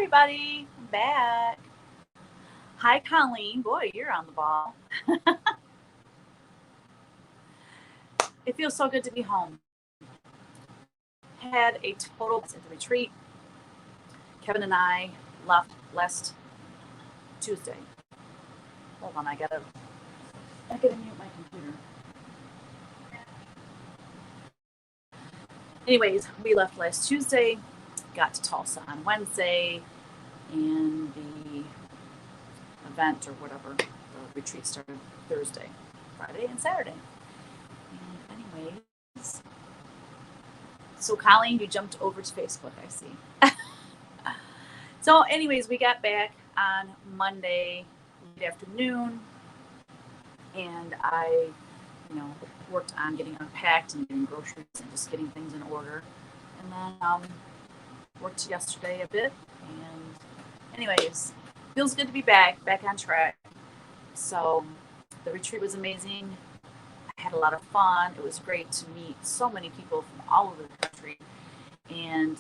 everybody. I'm back. Hi, Colleen. Boy, you're on the ball. It feels so good to be home. Had a total blast at the retreat. Kevin and I left last Tuesday. Hold on, I gotta mute my computer. Anyways, we left last Tuesday, got to Tulsa on Wednesday, and the event or whatever, the retreat started Thursday, Friday, and Saturday. And anyways, so Colleen, you jumped over to Facebook, I see. So anyways, we got back on Monday late afternoon, and I, worked on getting unpacked and getting groceries and just getting things in order. And then worked yesterday a bit. And anyways, feels good to be back on track. So the retreat was amazing. I had a lot of fun. It was great to meet so many people from all over the country. And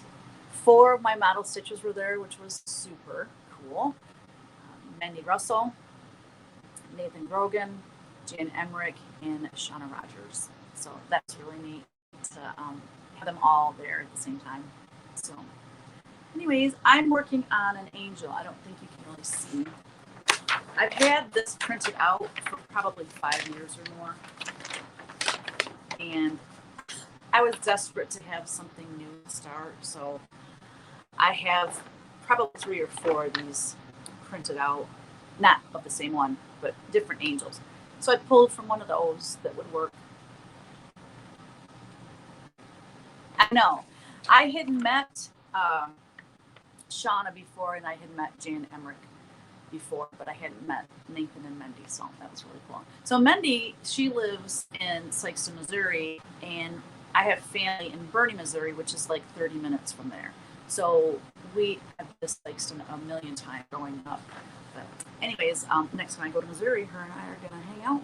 4 of my model stitchers were there, which was super cool. Mandy Russell, Nathan Grogan, Jan Emmerich, and Shauna Rogers. So that's really neat to have them all there at the same time. So anyways, I'm working on an angel. I don't think you can really see. I've had this printed out for probably 5 years or more. And I was desperate to have something new to start. So I have probably 3 or 4 of these printed out. Not of the same one, but different angels. So I pulled from one of those that would work. I know. I had met Shauna before, and I had met Jan Emmerich before, but I hadn't met Nathan and Mendy, so that was really cool. So Mendy, she lives in Sikeston, Missouri, and I have family in Bernie, Missouri, which is like 30 minutes from there. So we have been to Sikeston a million times growing up. But anyways, next time I go to Missouri, her and I are going to hang out.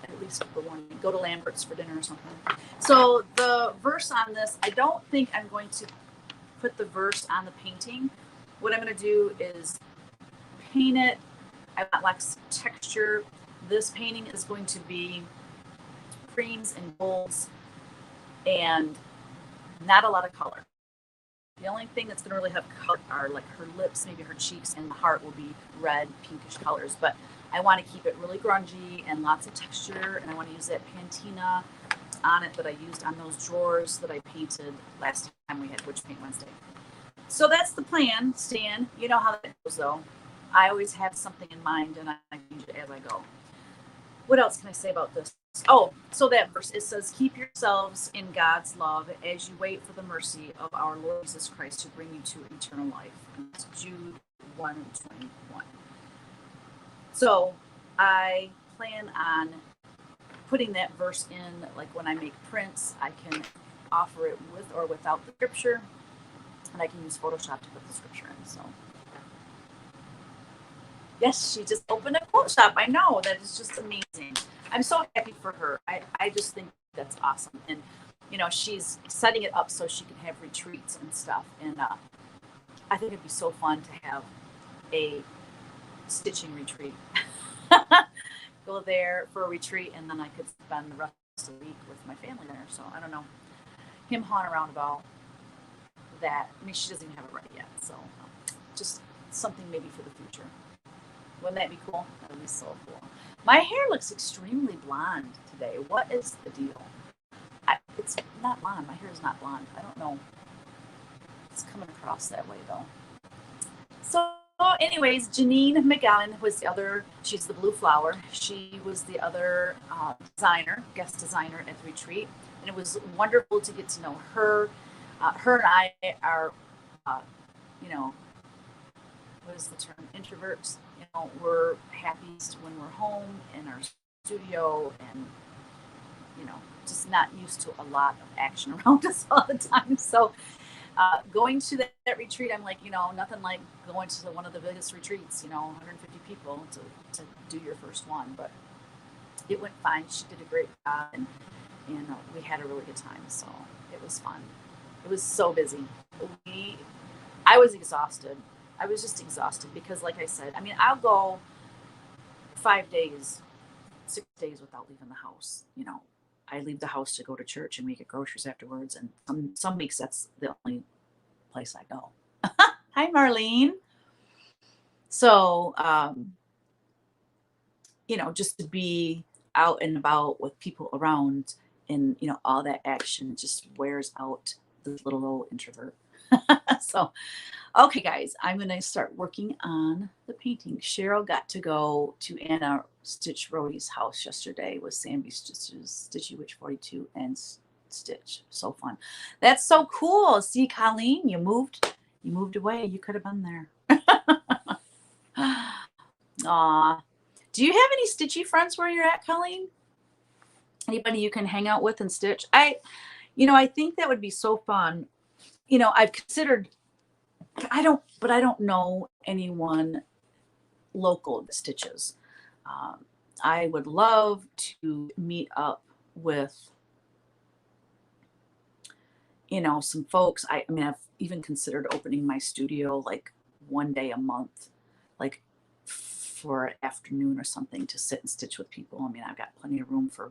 At least for one. Go to Lambert's for dinner or something. So the verse on this, I don't think I'm going to put the verse on the painting. What I'm going to do is paint it. I want like some texture. This painting is going to be creams and golds and not a lot of color. The only thing that's going to really have color are like her lips, maybe her cheeks, and the heart will be red, pinkish colors. But I want to keep it really grungy and lots of texture, and I want to use that Paintin on it that I used on those drawers that I painted last time we had Witch Paint Wednesday. So that's the plan, Stan. You know how that goes, though. I always have something in mind, and I change it as I go. What else can I say about this? Oh, so that verse, it says, keep yourselves in God's love as you wait for the mercy of our Lord Jesus Christ to bring you to eternal life. And that's Jude 1:21. So I plan on putting that verse in, like when I make prints, I can offer it with or without the scripture, and I can use Photoshop to put the scripture in. So yes, she just opened a quote shop. I know, that is just amazing. I'm so happy for her. I just think that's awesome. And, she's setting it up so she can have retreats and stuff. And I think it'd be so fun to have a stitching retreat. Go there for a retreat, and then I could spend the rest of the week with my family there. So I don't know. Him hawing around about that. I mean, she doesn't even have it ready yet. So just something maybe for the future. Wouldn't that be cool? That would be so cool. My hair looks extremely blonde today. What is the deal? It's not blonde. My hair is not blonde. I don't know. It's coming across that way, though. So anyways, Janine McGowan was the other. She's the Blue Flower. She was the other guest designer at the retreat. And it was wonderful to get to know her. Her and I are, what is the term? Introverts. We're happiest when we're home in our studio and, just not used to a lot of action around us all the time. So going to that retreat, I'm like, nothing like going to one of the biggest retreats, 150 people to do your first one. But it went fine. She did a great job, and we had a really good time. So it was fun. It was so busy. We I was exhausted. I was just exhausted because, like I said, I mean, I'll go 5 days, 6 days without leaving the house. You know, I leave the house to go to church and we get groceries afterwards. And some weeks that's the only place I go. Hi, Marlene. So, you know, just to be out and about with people around and, you know, all that action just wears out this little old introvert. So, okay, guys, I'm going to start working on the painting. Cheryl got to go to Anna Stitch Rody's house yesterday with Sammy Stitches, Stitchy Witch 42 and Stitch. So fun. That's so cool. See, Colleen, you moved away. You could have been there. Aw. Do you have any stitchy friends where you're at, Colleen? Anybody you can hang out with and stitch? You know, I think that would be so fun. You know, I've considered, but I don't know anyone local that stitches. I would love to meet up with, you know, some folks. I mean, I've even considered opening my studio like one day a month, like for an afternoon or something to sit and stitch with people. I mean, I've got plenty of room for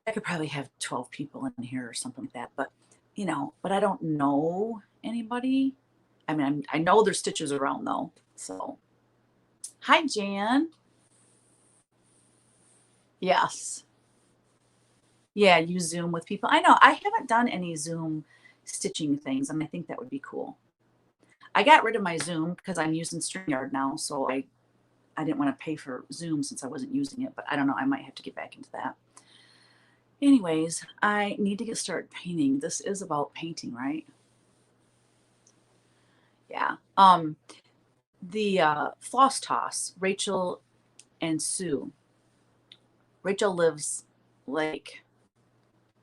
I could probably have 12 people in here or something like that. But, you know, but I don't know anybody. I mean, I know there's stitches around though. So, hi, Jan. Yes. Yeah, you Zoom with people. I know I haven't done any Zoom stitching things, and I think that would be cool. I got rid of my Zoom because I'm using StreamYard now, so I didn't want to pay for Zoom since I wasn't using it, but I don't know, I might have to get back into that. Anyways, I need to get started painting. This is about painting, right? Yeah. The floss toss, Rachel and Sue. Rachel lives like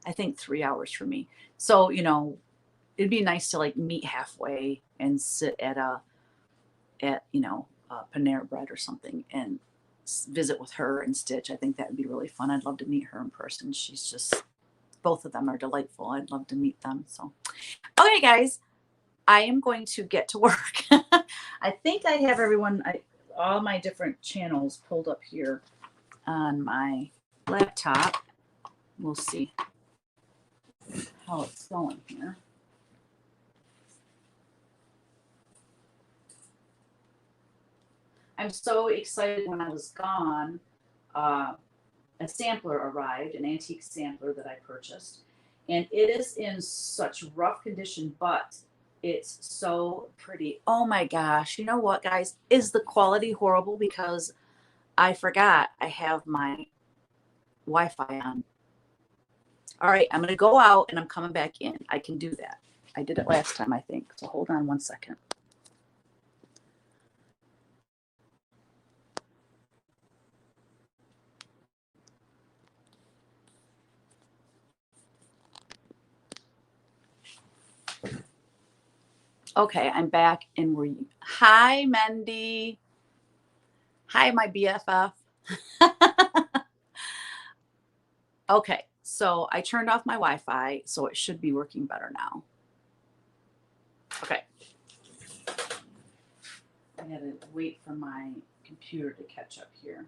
I think 3 hours from me. So, you know, it'd be nice to like meet halfway and sit at you know Panera Bread or something and visit with her and stitch. I think that would be really fun. I'd love to meet her in person. She's just both of them are delightful. I'd love to meet them. So, okay, guys, I am going to get to work. I think I have all my different channels pulled up here on my laptop. We'll see how it's going here. I'm so excited. When I was gone, a sampler arrived, an antique sampler that I purchased. And it is in such rough condition, but it's so pretty. Oh my gosh. You know what, guys? Is the quality horrible? Because I forgot I have my Wi-Fi on. All right, I'm going to go out and I'm coming back in. I can do that. I did it last time, I think. So hold on one second. Okay, I'm back and hi, Mendy. Hi, my BFF. Okay, so I turned off my Wi-Fi, so it should be working better now. Okay. I had to wait for my computer to catch up here.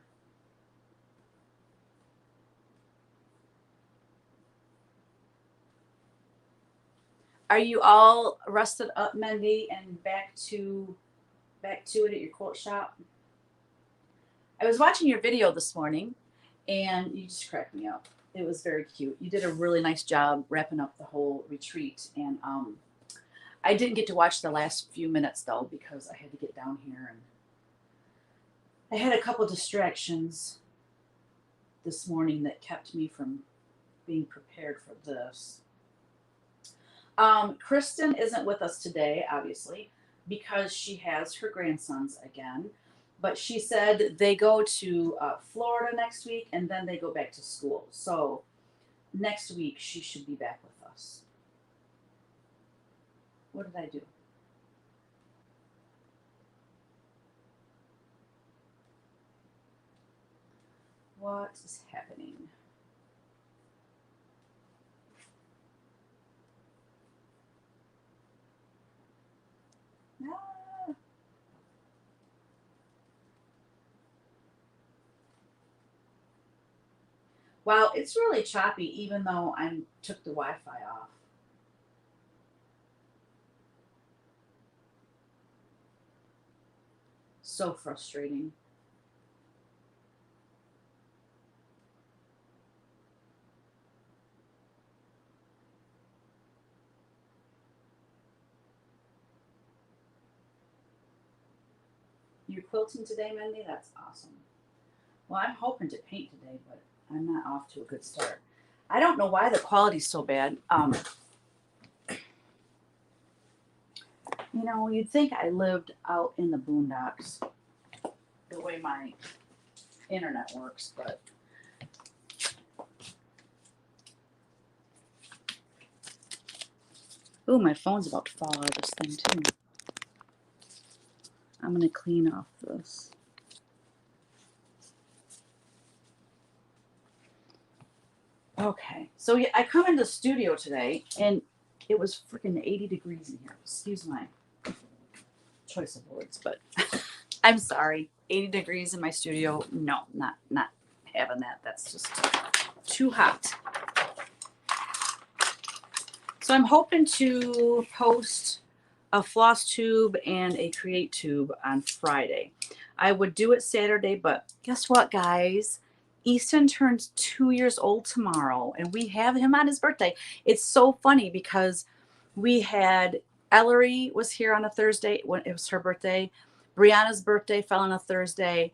Are you all rested up, Mendy, and back to it at your quilt shop? I was watching your video this morning, and you just cracked me up. It was very cute. You did a really nice job wrapping up the whole retreat, and I didn't get to watch the last few minutes though because I had to get down here and I had a couple distractions this morning that kept me from being prepared for this. Kristen isn't with us today, obviously, because she has her grandsons again. But she said they go to Florida next week and then they go back to school. So next week she should be back with us. What did I do? What is happening? Ah. Wow, it's really choppy even though I took the Wi-Fi off. So frustrating. You're quilting today, Mindy? That's awesome. Well, I'm hoping to paint today, but I'm not off to a good start. I don't know why the quality's so bad. You'd think I lived out in the boondocks the way my internet works, but ooh, my phone's about to fall out of this thing too. I'm gonna clean off this. Okay, so yeah, I come into the studio today and it was freaking 80 degrees in here. Excuse my choice of words, but I'm sorry. 80 degrees in my studio. No, not having that. That's just too hot. So I'm hoping to post a floss tube and a create tube on Friday. I would do it Saturday, but guess what, guys? Easton turns 2 years old tomorrow, and we have him on his birthday. It's so funny because we had Ellery was here on a Thursday when it was her birthday. Brianna's birthday fell on a Thursday,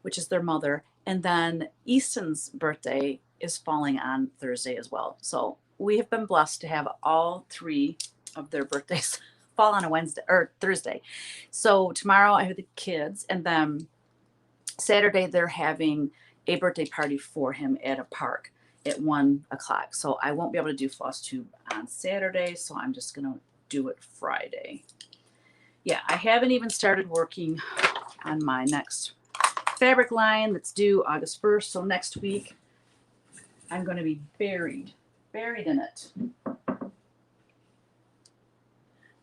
which is their mother, and then Easton's birthday is falling on Thursday as well. So we have been blessed to have all three of their birthdays fall on a Wednesday or Thursday. So tomorrow I have the kids, and then Saturday they're having a birthday party for him at a park at 1 o'clock. So I won't be able to do floss tube on Saturday, so I'm just gonna do it Friday. Yeah, I haven't even started working on my next fabric line that's due August 1st. So next week I'm going to be buried in it.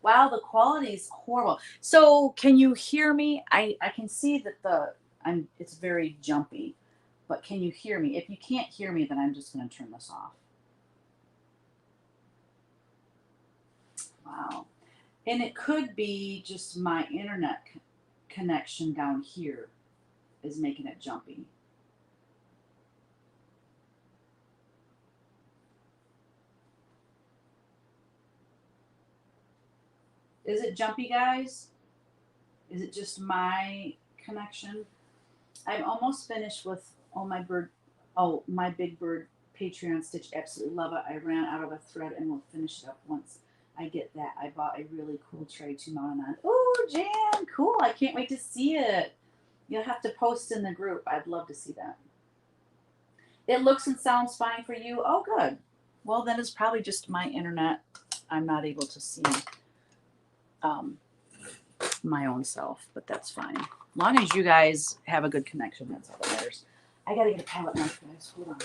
Wow, the quality is horrible. So can you hear me? I can see that it's very jumpy, but can you hear me? If you can't hear me, then I'm just going to turn this off. Wow. And it could be just my internet connection down here is making it jumpy. Is it jumpy, guys? Is it just my connection? I'm almost finished with my Big Bird Patreon stitch. Absolutely love it. I ran out of a thread and will finish it up once I get that. I bought a really cool tray to mount on. Oh, Jan, cool. I can't wait to see it. You'll have to post in the group. I'd love to see that. It looks and sounds fine for you. Oh, good. Well, then it's probably just my internet. I'm not able to see um, my own self, but that's fine. As long as you guys have a good connection, that's all that matters. I gotta get a palette knife, guys. Hold on.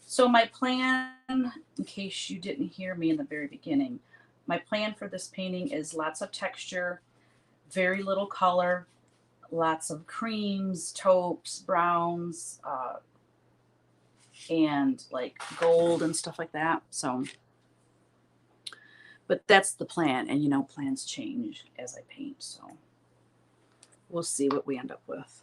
So my plan, in case you didn't hear me in the very beginning, my plan for this painting is lots of texture, very little color, lots of creams, taupes, browns, and like gold and stuff like that. So, but that's the plan, and plans change as I paint. So we'll see what we end up with.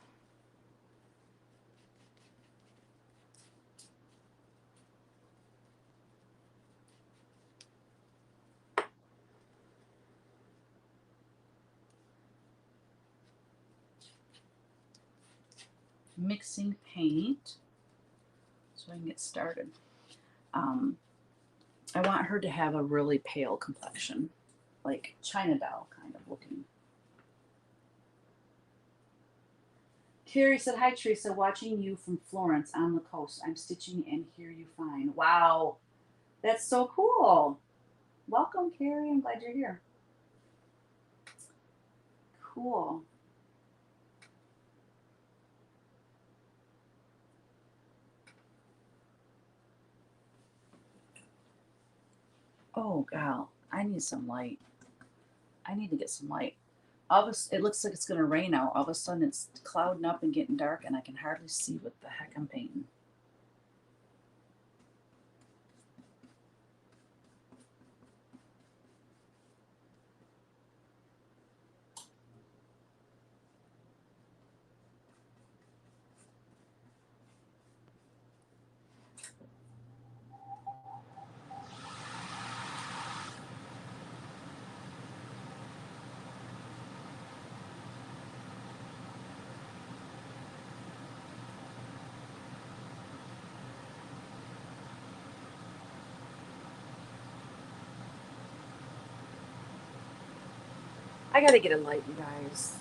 Mixing paint so I can get started. I want her to have a really pale complexion, like China doll kind of looking. Carrie said, "Hi Teresa, watching you from Florence on the coast. I'm stitching and hear you fine." Wow, that's so cool. Welcome, Carrie. I'm glad you're here. Cool. Oh, gal, I need some light. I need to get some light. It looks like it's gonna rain out. All of a sudden, it's clouding up and getting dark, and I can hardly see what the heck I'm painting. I gotta get a light, you guys.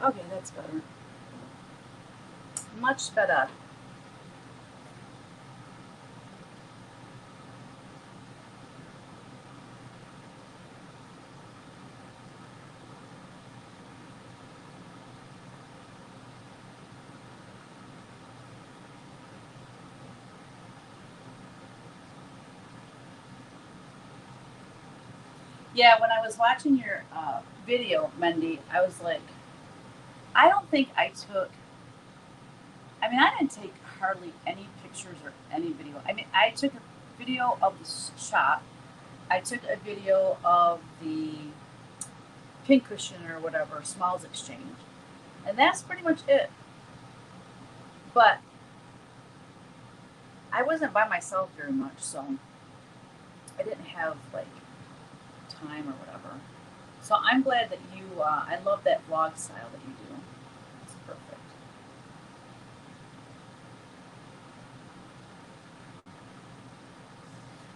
Okay, that's better. Much better. Yeah, when I was watching your video, Mendy, I was like, I don't think I took. I mean, I didn't take hardly any pictures or any video. I mean, I took a video of the shop. I took a video of the pink cushion or whatever, Smalls Exchange. And that's pretty much it. But I wasn't by myself very much, so I didn't have like time or whatever. So I'm glad that you, I love that vlog style that you do. It's perfect.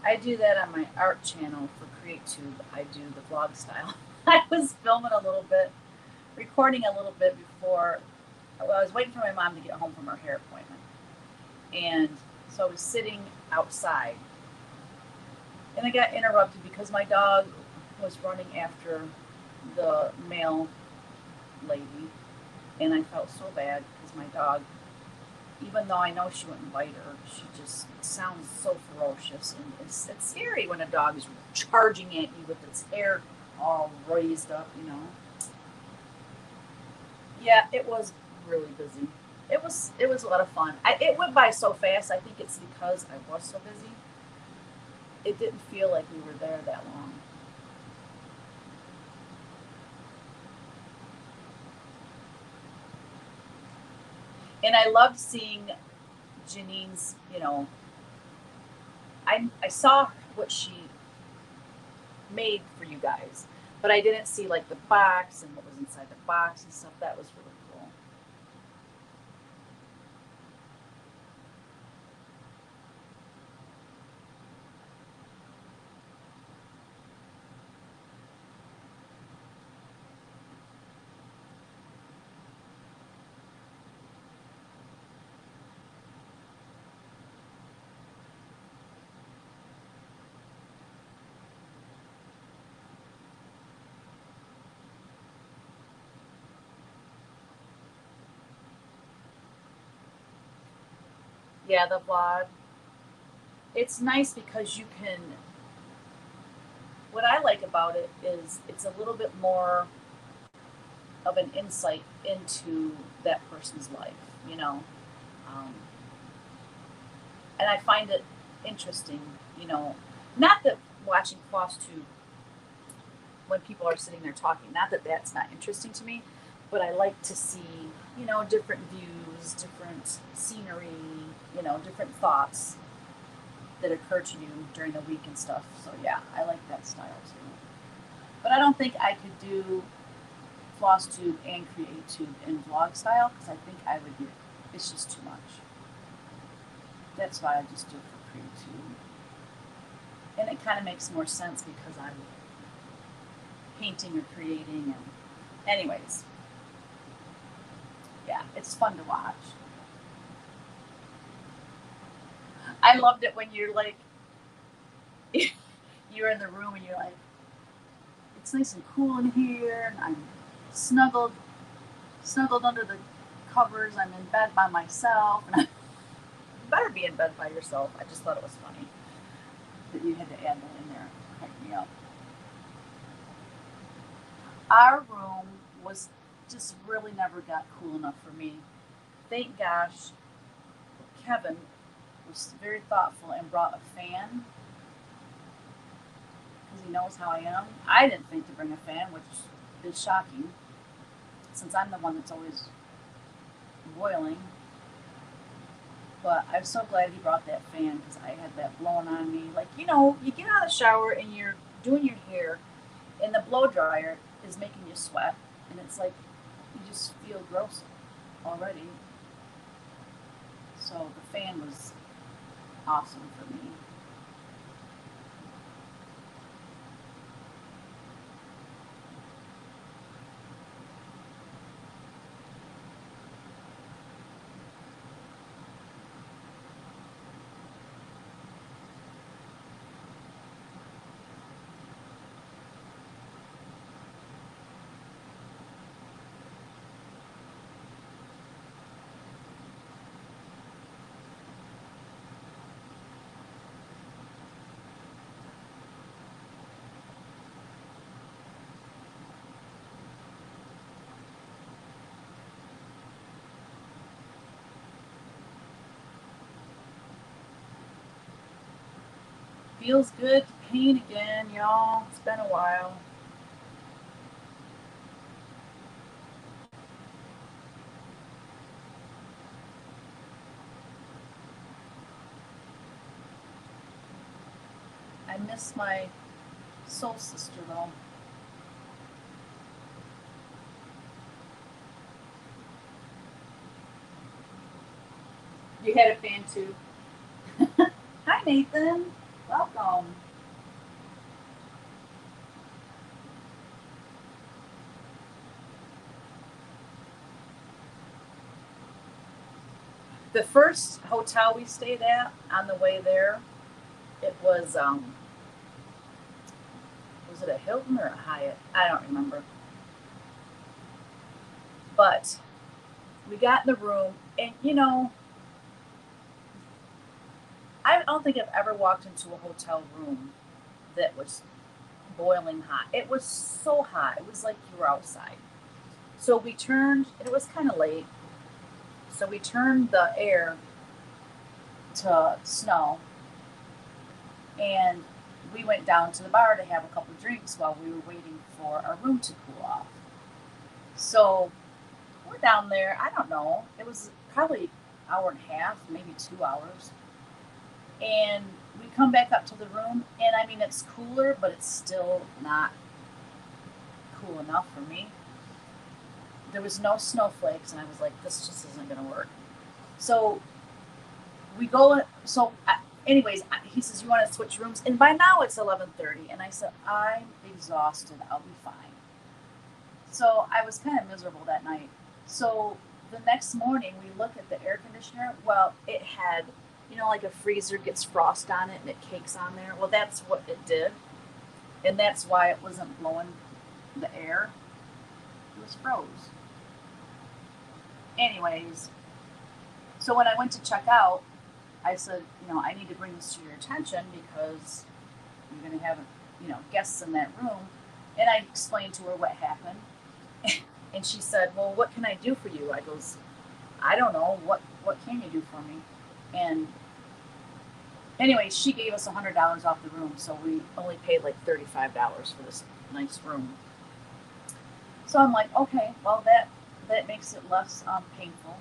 I do that on my art channel for CreateTube. I do the vlog style. I was filming a little bit, recording a little bit before. Well, I was waiting for my mom to get home from her hair appointment. And so I was sitting outside. And I got interrupted because my dog was running after the male lady. And I felt so bad because my dog, even though I know she wouldn't bite her, she just sounds so ferocious. And it's scary when a dog is charging at you with its hair all raised up, you know. Yeah, it was really busy. It was a lot of fun. It went by so fast. I think it's because I was so busy. It didn't feel like we were there that long. And I loved seeing Janine's. I saw what she made for you guys, but I didn't see like the box and what was inside the box and stuff. That was really cool. Yeah, the vlog. It's nice because you can, what I like about it is it's a little bit more of an insight into that person's life, you know. Um, and I find it interesting, you know, not that watching Floss Tube when people are sitting there talking, not that that's not interesting to me, but I like to see, you know, different views, different scenery, you know, different thoughts that occur to you during the week and stuff. So yeah, I like that style too. But I don't think I could do Floss Tube and Create Tube in vlog style because I think I would get, it's just too much. That's why I just do it for Create Tube. And it kind of makes more sense because I'm painting or creating, and anyways, yeah, it's fun to watch. I loved it when you're like you're in the room and you're like, it's nice and cool in here, and I'm snuggled under the covers. I'm in bed by myself, and you better be in bed by yourself. I just thought it was funny that you had to add that in there. Cracked me up. Our room was just really never got cool enough for me. Thank gosh, Kevin was very thoughtful and brought a fan because he knows how I am. I didn't think to bring a fan, which is shocking since I'm the one that's always boiling. But I'm so glad he brought that fan because I had that blowing on me. Like, you know, you get out of the shower and you're doing your hair, and the blow dryer is making you sweat, and it's like you just feel gross already. So the fan was awesome for me. Feels good to paint again, y'all. It's been a while. I miss my soul sister though. You had a fan too. Hi Nathan. Welcome. The first hotel we stayed at on the way there, it was it a Hilton or a Hyatt? I don't remember. But we got in the room, and you know, I don't think I've ever walked into a hotel room that was boiling hot. It was so hot. It was like you were outside. So we turned, and it was kind of late. So we turned the air to snow, and we went down to the bar to have a couple drinks while we were waiting for our room to cool off. So we're down there. I don't know. It was probably an hour and a half, maybe 2 hours. And we come back up to the room, and I mean, it's cooler, but it's still not cool enough for me. There was no snowflakes, and I was like, this just isn't going to work. So we go, so anyways, he says, you want to switch rooms? And by now it's 11:30, and I said, I'm exhausted. I'll be fine. So I was kind of miserable that night. So the next morning we look at the air conditioner. Well, it had, you know, like a freezer gets frost on it and it cakes on there. Well, that's what it did. And that's why it wasn't blowing the air. It was froze. Anyways, so when I went to check out, I said, I need to bring this to your attention because you're going to have, guests in that room. And I explained to her what happened. And she said, well, what can I do for you? I goes, I don't know. What can you do for me? And anyway, she gave us $100 off the room. So we only paid like $35 for this nice room. So I'm like, okay, well, that makes it less painful.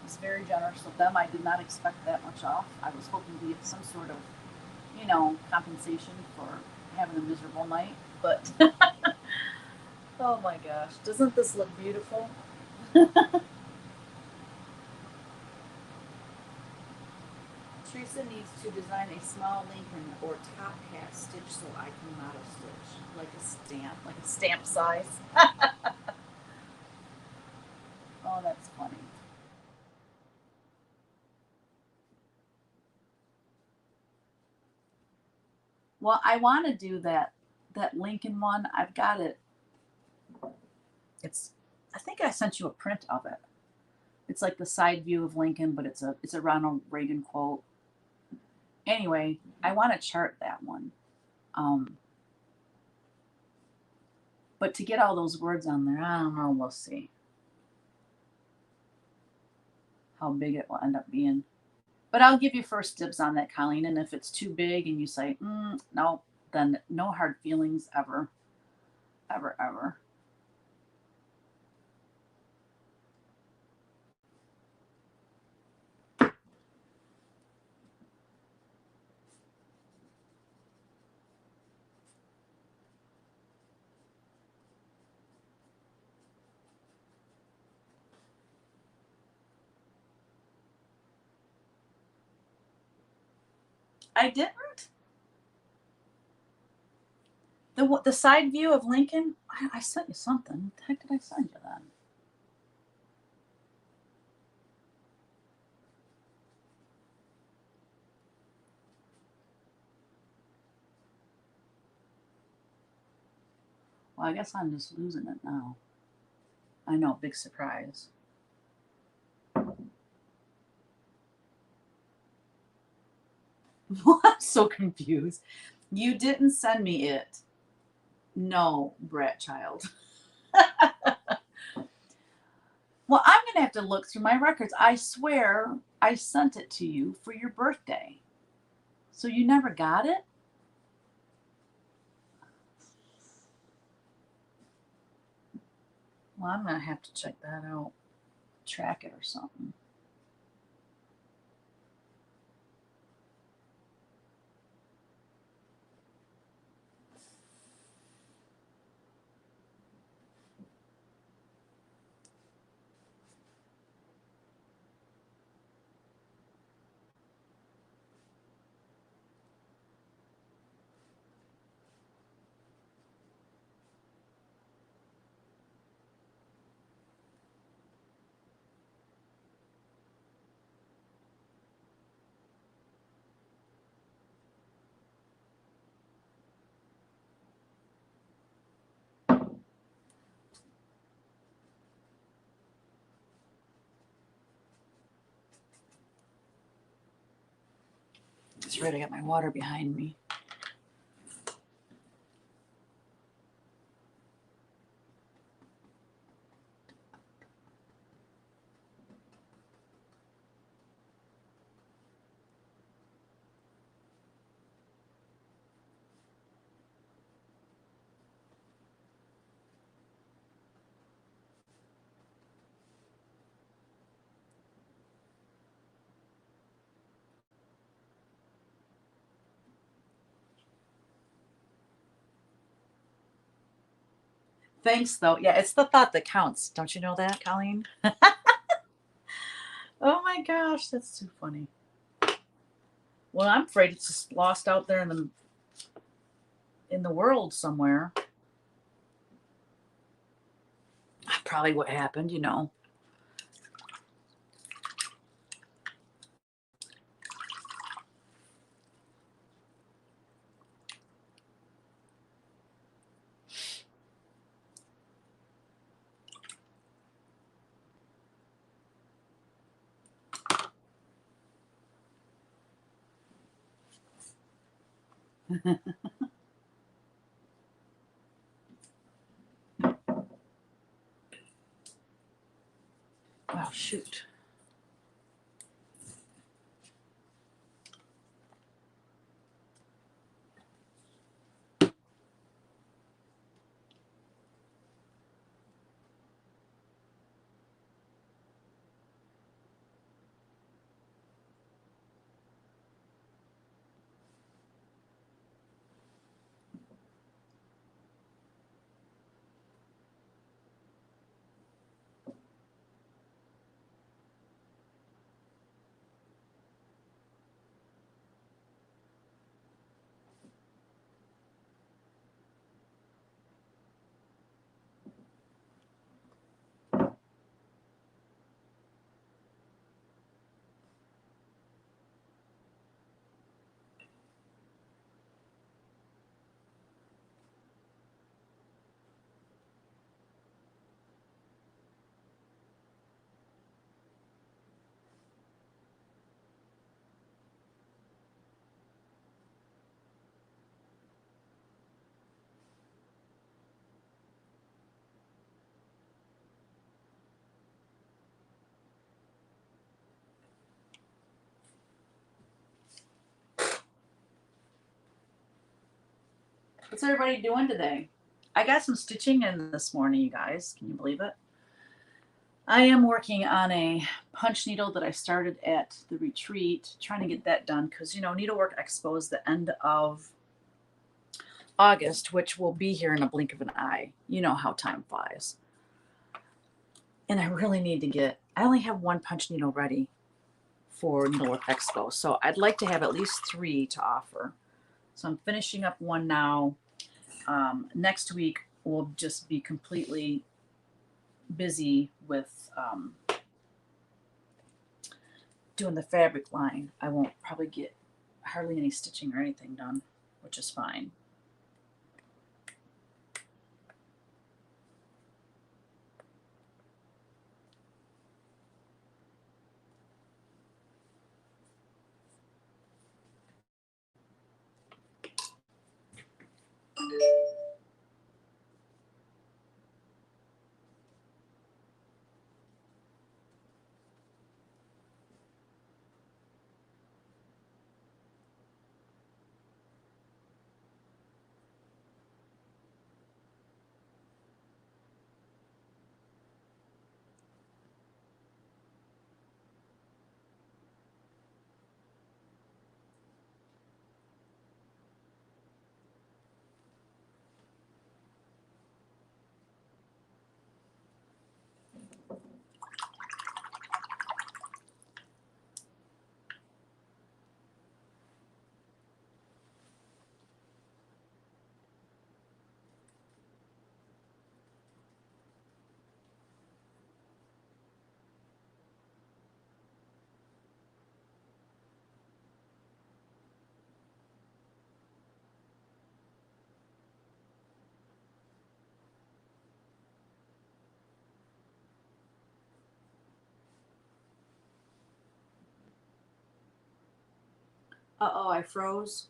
It's very generous of them. I did not expect that much off. I was hoping to get some sort of, compensation for having a miserable night. But oh my gosh, doesn't this look beautiful? Teresa needs to design a small Lincoln or top hat stitch so I can model stitch like a stamp size. Oh, that's funny. Well, I want to do that Lincoln one. I've got it. It's I think I sent you a print of it. It's like the side view of Lincoln, but it's a Ronald Reagan quote. Anyway, I want to chart that one. Um, but to get all those words on there, I don't know. We'll see how big it will end up being. But I'll give you first dibs on that, Colleen. And if it's too big and you say, no, then no hard feelings ever, ever, ever. I didn't. The side view of Lincoln. I sent you something. What the heck did I send you then? Well, I guess I'm just losing it now. I know, big surprise. Well, I'm so confused. You didn't send me it. No, Brat Child. Well, I'm going to have to look through my records. I swear I sent it to you for your birthday. So you never got it? Well, I'm going to have to check that out, track it or something. That's right, I got my water behind me. Thanks, though. Yeah, it's the thought that counts. Don't you know that, Colleen? Oh my gosh, that's too funny. Well, I'm afraid it's just lost out there in the world somewhere. Probably what happened. Oh, shoot. What's everybody doing today? I got some stitching in this morning, you guys. Can you believe it? I am working on a punch needle that I started at the retreat, trying to get that done because, you know, Needlework Expo is the end of August, which will be here in a blink of an eye. You know how time flies. And I really need to get, I only have one punch needle ready for Needlework Expo. So I'd like to have at least 3 to offer. So I'm finishing up one now. Next week will just be completely busy with doing the fabric line. I won't probably get hardly any stitching or anything done, which is fine. Uh-oh, I froze.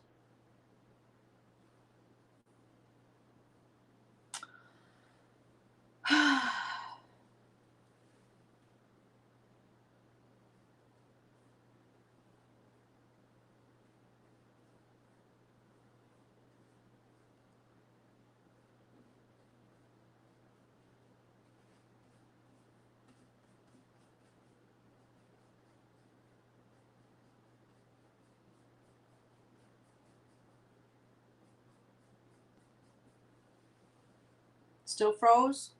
Still froze?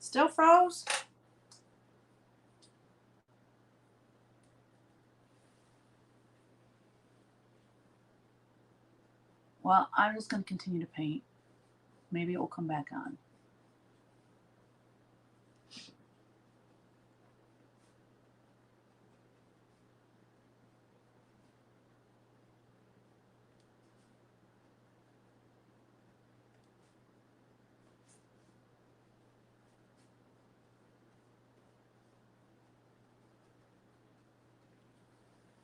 Still froze? Well, I'm just going to continue to paint. Maybe it will come back on.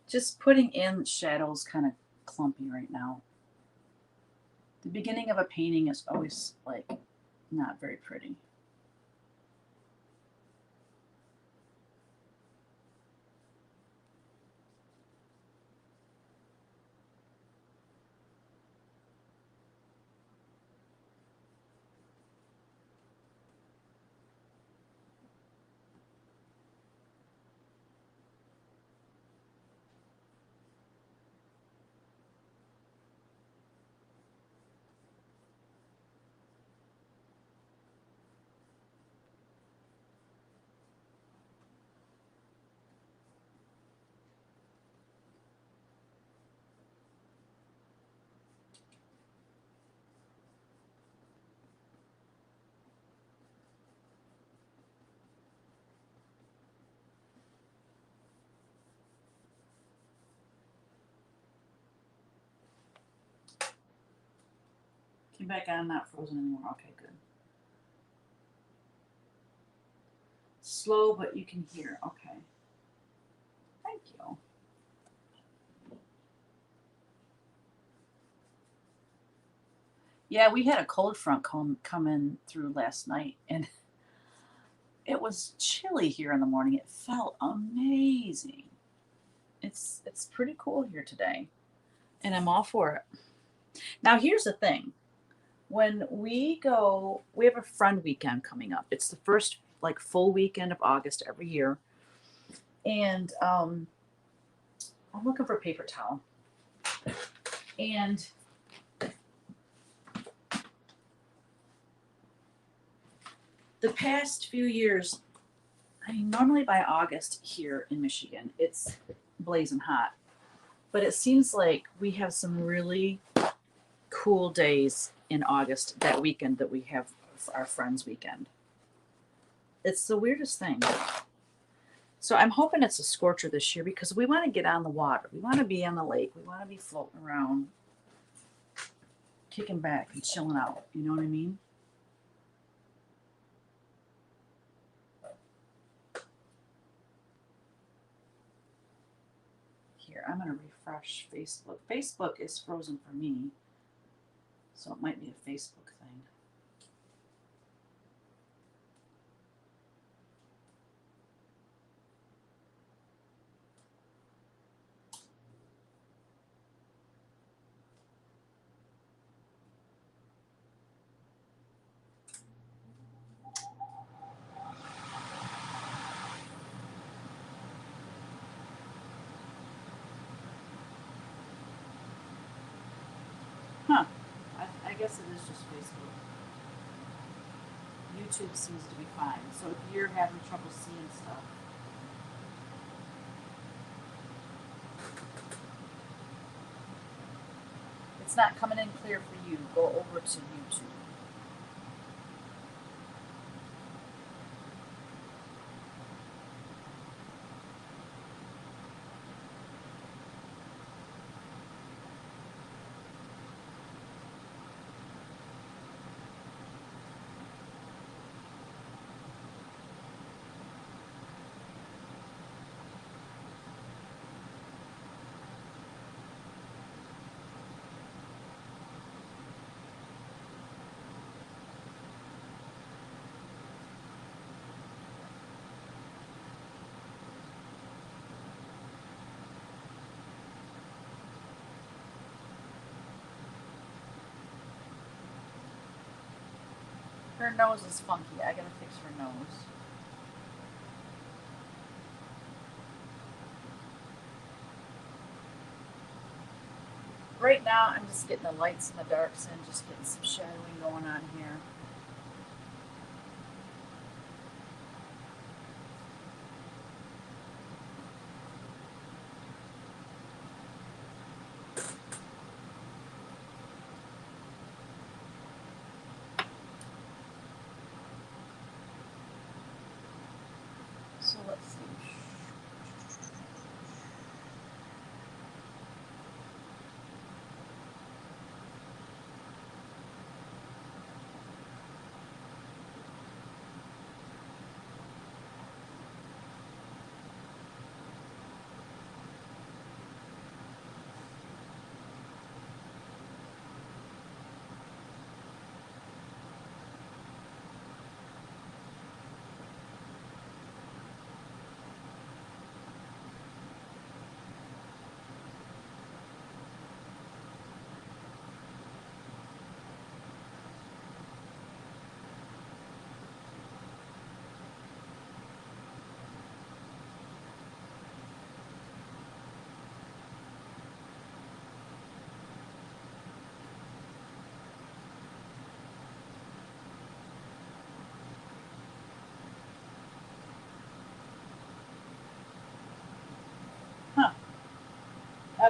Just putting in shadows kind of clumpy right now. The beginning of a painting is always like not very pretty. Came back on, not frozen anymore. Okay, good. Slow, but you can hear. Okay. Thank you. Yeah, we had a cold front come in through last night, and it was chilly here in the morning. It felt amazing. It's pretty cool here today, and I'm all for it. Now, here's the thing. When we go, we have a friend weekend coming up. It's the first like full weekend of August every year, and I'm looking for a paper towel. And the past few years, I mean, normally by August here in Michigan, it's blazing hot. But it seems like we have some really cool days in August, that weekend that we have our friends' weekend. It's the weirdest thing. So I'm hoping it's a scorcher this year because we want to get on the water. We want to be on the lake. We want to be floating around, kicking back and chilling out. You know what I mean? Here, I'm going to refresh Facebook. Facebook is frozen for me, so it might be a Facebook thing. Huh. I guess it is just Facebook. YouTube seems to be fine. So if you're having trouble seeing stuff, it's not coming in clear for you, go over to YouTube. Her nose is funky. I gotta fix her nose. Right now, I'm just getting the lights and the darks in, just getting some shadowing going on here.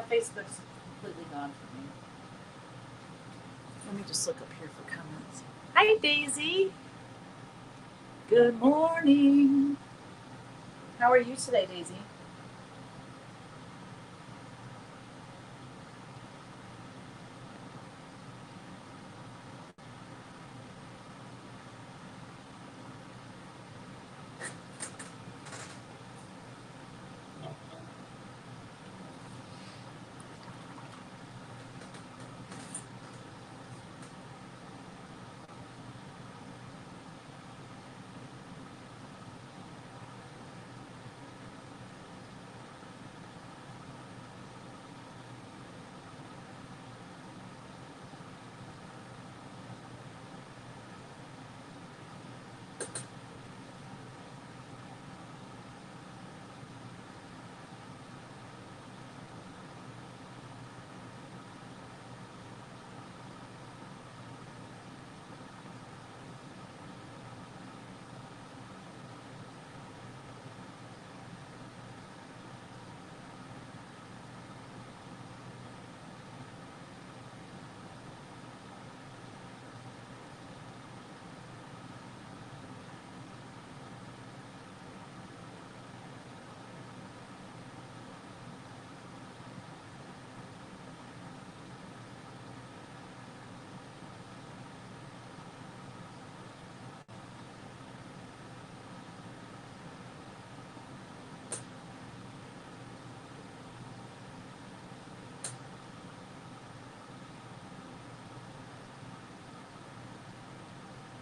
Facebook's completely gone for me. Let me just look up here for comments. Hi, Daisy. Good morning. How are you today, Daisy?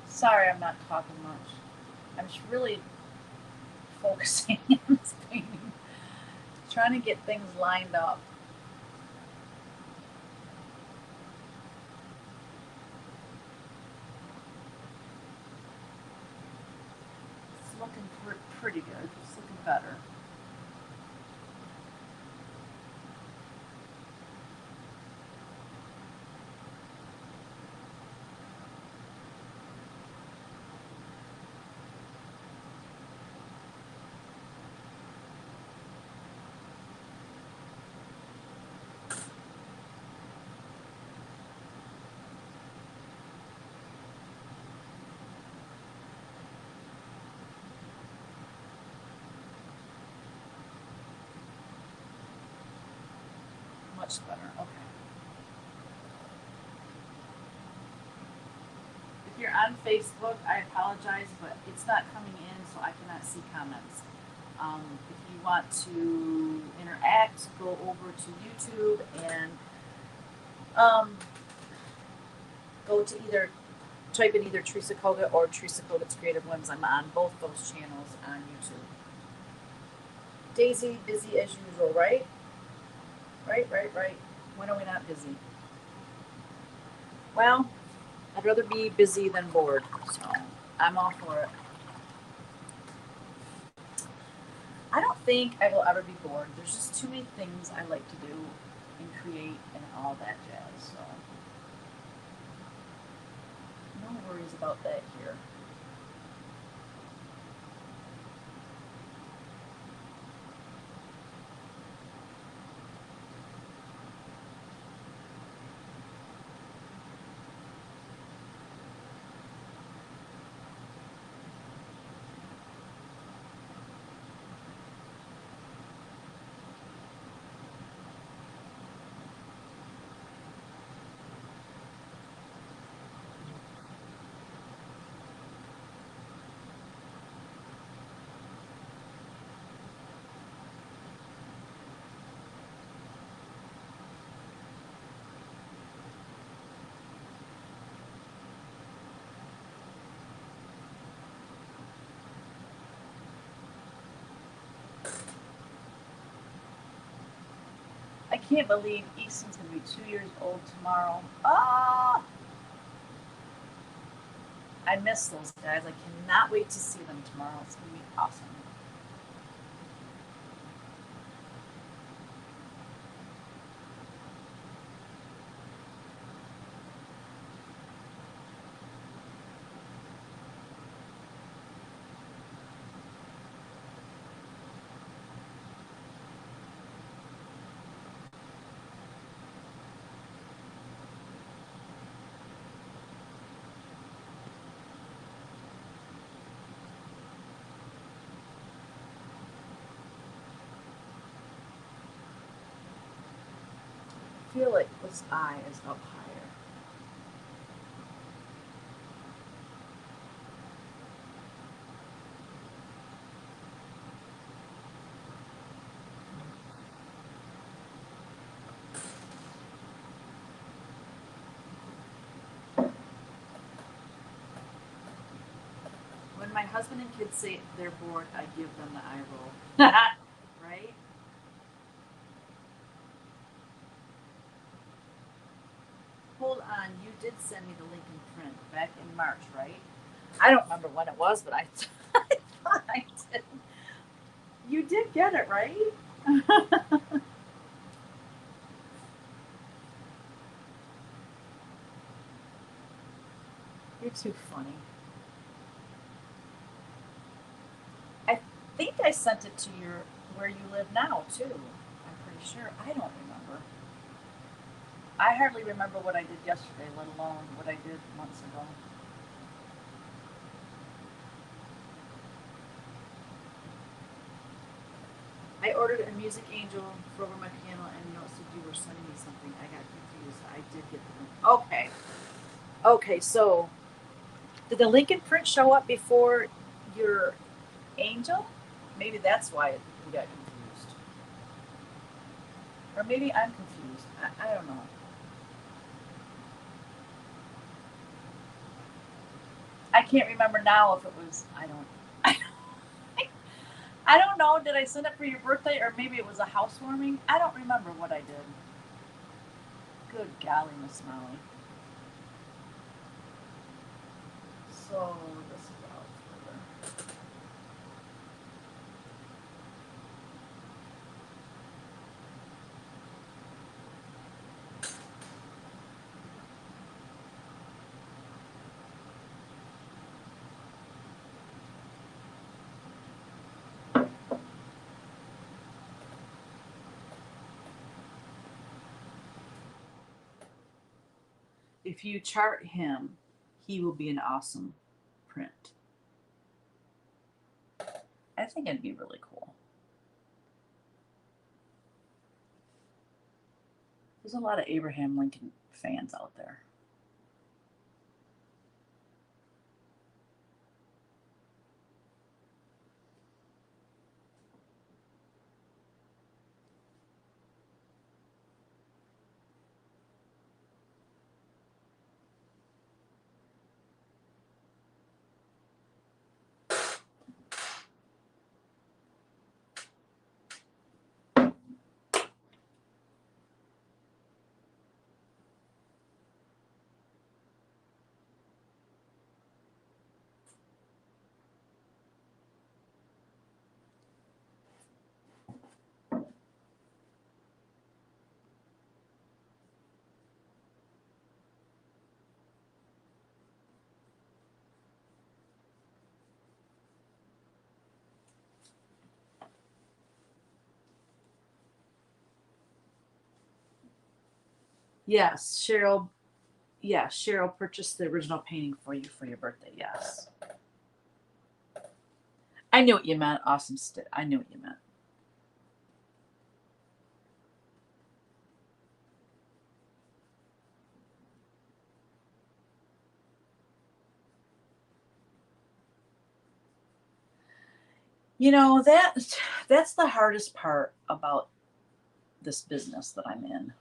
Sorry, I'm not talking much. I'm just really focusing on this painting, trying to get things lined up. It's looking pretty good. It's looking better. Much better. Okay. If you're on Facebook, I apologize, but it's not coming in, so I cannot see comments. If you want to interact, go over to YouTube and go to type in either Teresa Koga or Teresa Koga's Creative Whims. I'm on both those channels on YouTube. Daisy, busy as usual, right? Right. When are we not busy? Well, I'd rather be busy than bored, so I'm all for it. I don't think I will ever be bored. There's just too many things I like to do and create and all that jazz, so no worries about that here. I can't believe Easton's going to be 2 years old tomorrow. Ah! I miss those guys. I cannot wait to see them tomorrow. It's going to be awesome. feel like this eye is up higher. When my husband and kids say they're bored, I give them the eye roll. Right? Hold on, you did send me the link in print back in March, right? I don't remember when it was, but I thought I did. You did get it, right? You're too funny. I think I sent it to your where you live now too. I'm pretty sure. I don't remember. I hardly remember what I did yesterday, let alone what I did months ago. I ordered a music angel for over my piano and noticed that you were sending me something. I got confused. I did get the link. Okay. Okay, so did the link in print show up before your angel? Maybe that's why we got confused. Or maybe I'm confused. I don't know. I can't remember now if it was. I don't. I don't know. Did I send it for your birthday or maybe it was a housewarming? I don't remember what I did. Good golly, Miss Molly. So this is out further. If you chart him, he will be an awesome print. I think it'd be really cool. There's a lot of Abraham Lincoln fans out there. Yes, Cheryl. Yeah, Cheryl purchased the original painting for you for your birthday. Yes. I knew what you meant. Awesome. I knew what you meant. You know that's the hardest part about this business that I'm in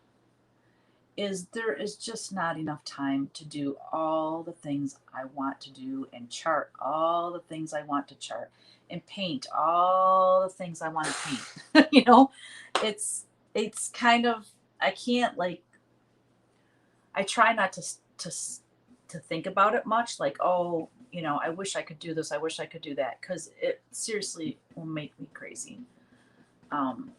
is there is just not enough time to do all the things I want to do and chart all the things I want to chart and paint all the things I want to paint. It's it's kind of I can't like I try not to to think about it much like oh, I wish I could do this, I wish I could do that cuz it seriously will make me crazy. Um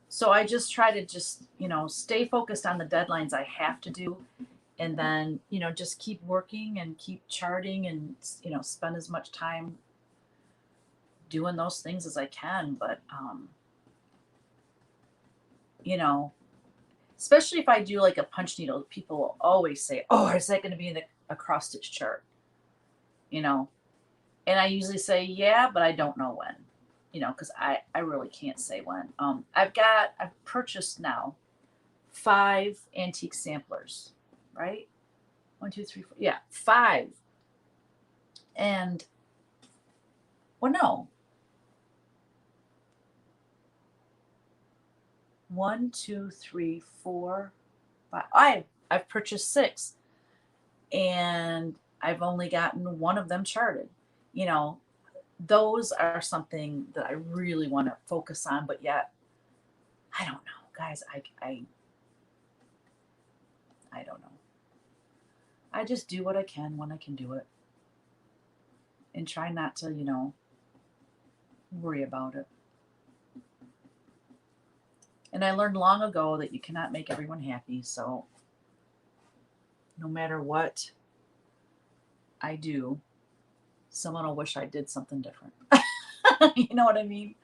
so I just try to just, stay focused on the deadlines I have to do and then, just keep working and keep charting and, spend as much time doing those things as I can. But, you know, especially if I do like a punch needle, people will always say, oh, is that going to be in a cross stitch chart? You know, and I usually say, yeah, but I don't know when, because I really can't say when. I've purchased now 5 antique samplers, right? 1, 2, 3, 4. Yeah, 5. And, well, no. 1, 2, 3, 4, 5. I've purchased 6, and I've only gotten one of them charted. You know, those are something that I really want to focus on, but yet I don't know, guys. I don't know. I just do what I can when I can do it, and try not to, worry about it. And I learned long ago that you cannot make everyone happy. So no matter what I do, someone will wish I did something different. You know what I mean?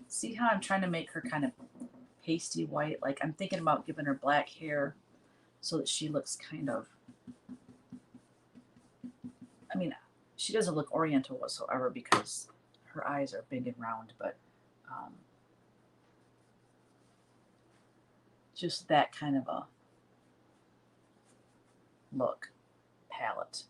See how I'm trying to make her kind of pasty white? Like I'm thinking about giving her black hair so that she looks kind of, I mean, she doesn't look oriental whatsoever because her eyes are big and round, but um, just that kind of a look palette.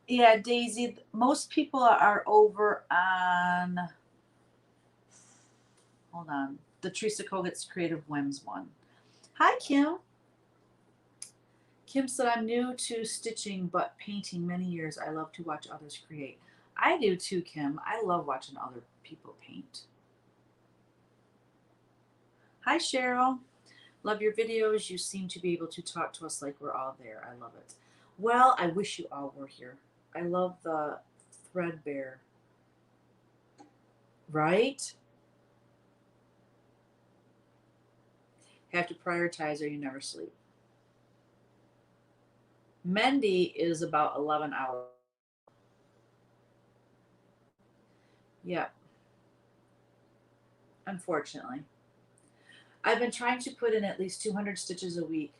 Yeah, Daisy, most people are over on, hold on, the Teresa Kogut's Creative Whims one. Hi, Kim. Kim said, I'm new to stitching but painting many years. I love to watch others create. I do too, Kim. I love watching other people paint. Hi, Cheryl. Love your videos. You seem to be able to talk to us like we're all there. I love it. Well, I wish you all were here. I love the threadbare. Right? Have to prioritize or you never sleep. Mendy is about 11 hours. Yeah, unfortunately. I've been trying to put in at least 200 stitches a week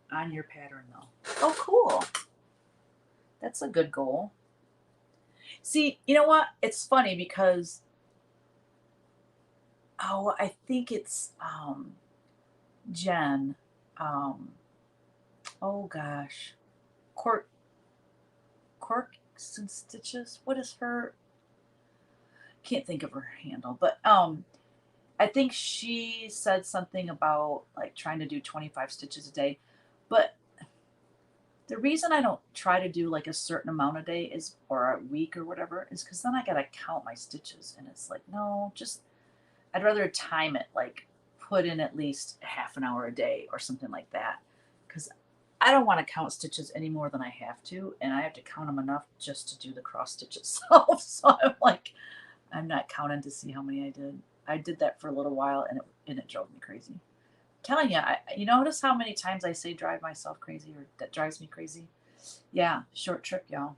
on your pattern, though. Oh, cool. That's a good goal. See, you know what? It's funny because, oh, I think it's Jen. Um, oh gosh, Cork, Corks and Stitches. What is her? Can't think of her handle, but I think she said something about like trying to do 25 stitches a day. But the reason I don't try to do like a certain amount a day is, or a week or whatever, is because then I gotta count my stitches, and it's like, no, just I'd rather time it, like put in at least half an hour a day or something like that, because I don't want to count stitches any more than I have to, and I have to count them enough just to do the cross stitch itself. So I'm like, I'm not counting to see how many I did. I did that for a little while, and it drove me crazy. telling you, you notice how many times I say drive myself crazy or that drives me crazy? Yeah, short trip, y'all.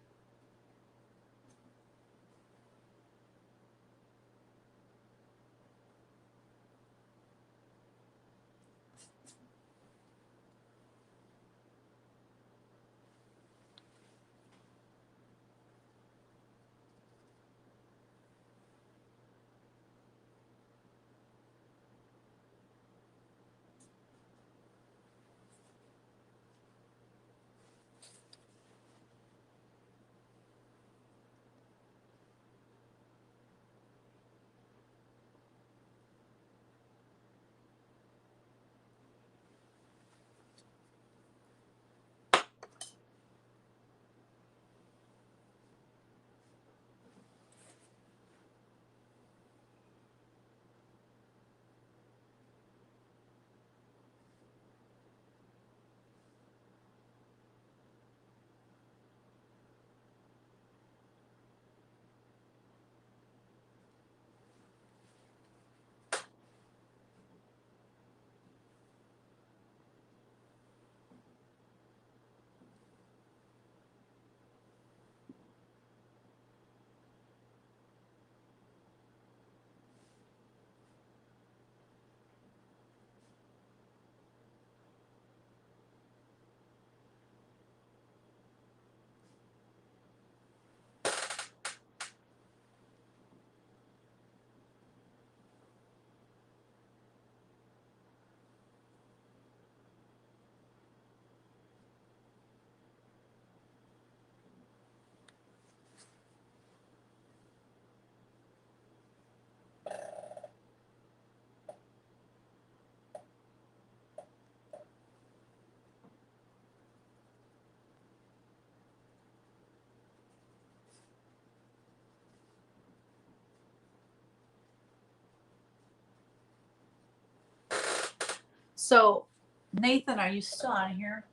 So, Nathan, are you still on here?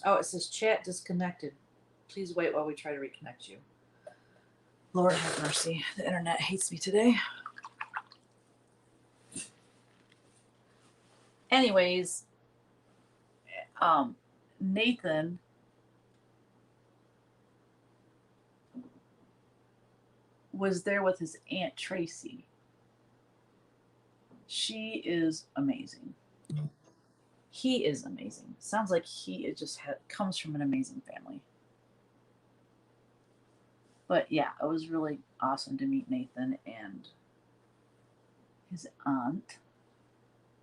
Oh, it says chat disconnected. Please wait while we try to reconnect you. Lord have mercy. The internet hates me today. Anyways, Nathan was there with his Aunt Tracy. She is amazing. He is amazing. Sounds like he just comes from an amazing family. But yeah, it was really awesome to meet Nathan and his aunt.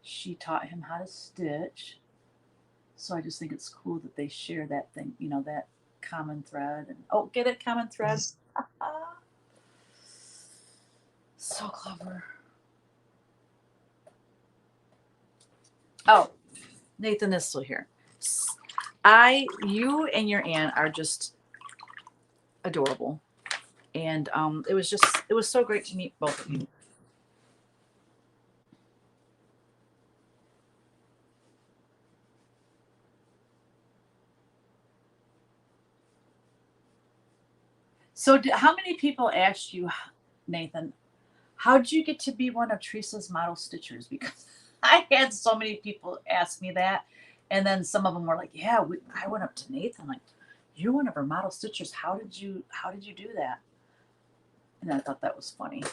She taught him how to stitch. So I just think it's cool that they share that thing, that common thread. And oh, get it, common thread. So clever. Oh, Nathan is still here. You and your aunt are just adorable, and it was so great to meet both of you. So, how many people asked you, Nathan, how did you get to be one of Teresa's model stitchers? Because I had so many people ask me that, and then some of them were like, "Yeah, I went up to Nathan, like, you're one of our model stitchers. How did you do that?" And I thought that was funny.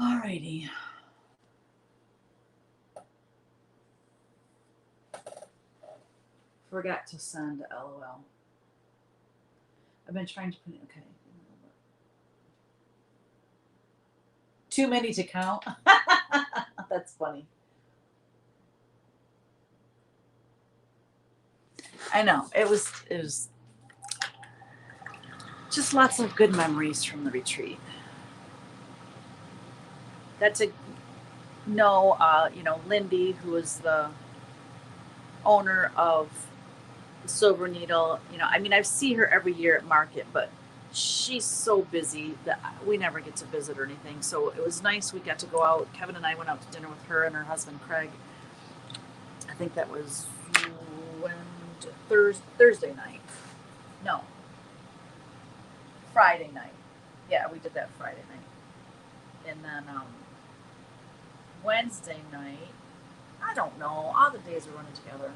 Alrighty. Forgot to send LOL. I've been trying to put it. Okay. Too many to count. That's funny. I know. It was just lots of good memories from the retreat. That's a no. Lindy, who is the owner of the Silver Needle. I mean, I see her every year at market, but she's so busy that we never get to visit or anything. So it was nice. We got to go out. Kevin and I went out to dinner with her and her husband Craig. I think that was Thursday night. No, Friday night. Yeah, we did that Friday night. And then Wednesday night, I don't know. All the days are running together.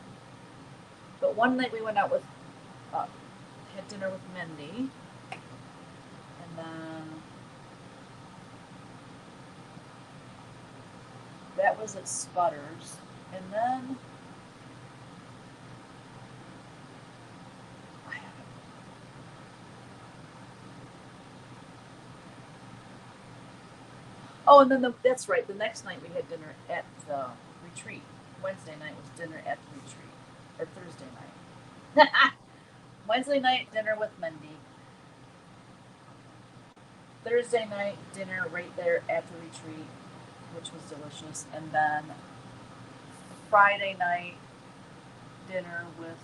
But one night we went out with, had dinner with Mindy. And then that was at Sputters. And then oh, and then that's right. The next night we had dinner at the retreat. Wednesday night was dinner at the retreat, or Thursday night. Wednesday night dinner with Mindy. Thursday night dinner right there at the retreat, which was delicious, and then Friday night dinner with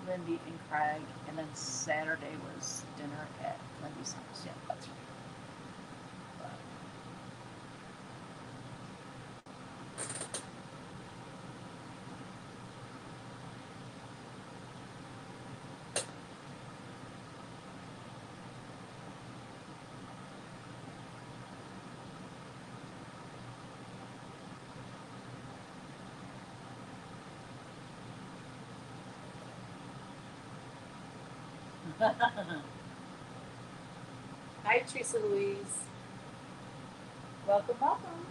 Lindy and Craig, and then Saturday was dinner at Lindy's house. Yeah, that's right. Hi, Teresa Louise. Welcome, welcome.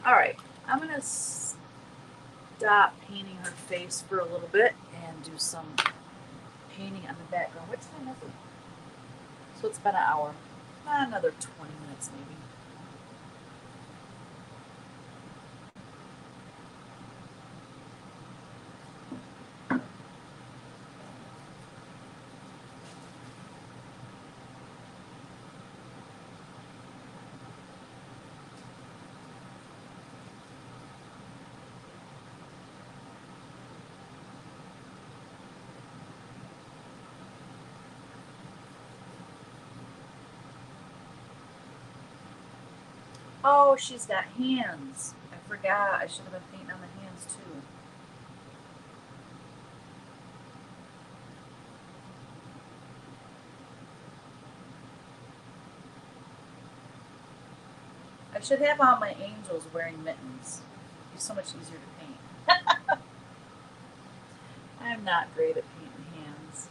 All right, I'm going to stop painting her face for a little bit and do some painting on the background. What time is it? So it's been an hour. Another 20 minutes maybe. Oh, she's got hands. I forgot. I should have been painting on the hands too. I should have all my angels wearing mittens. It'd be so much easier to paint. I'm not great at painting hands.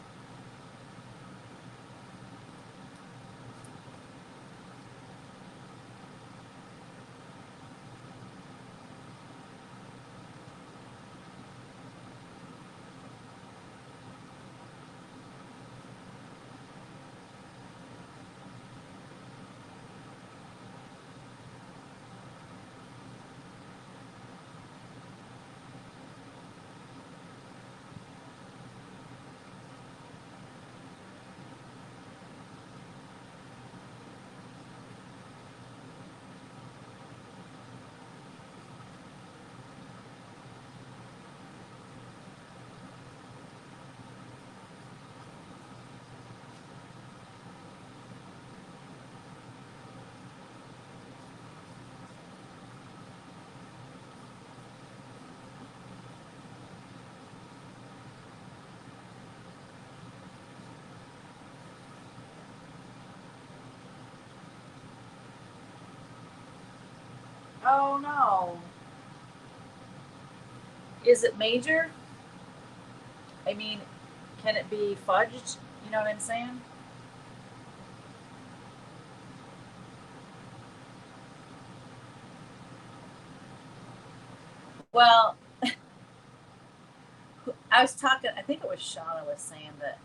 Oh no. Is it major? I mean, can it be fudged? You know what I'm saying? Well, I was talking, I think it was Shauna was saying that,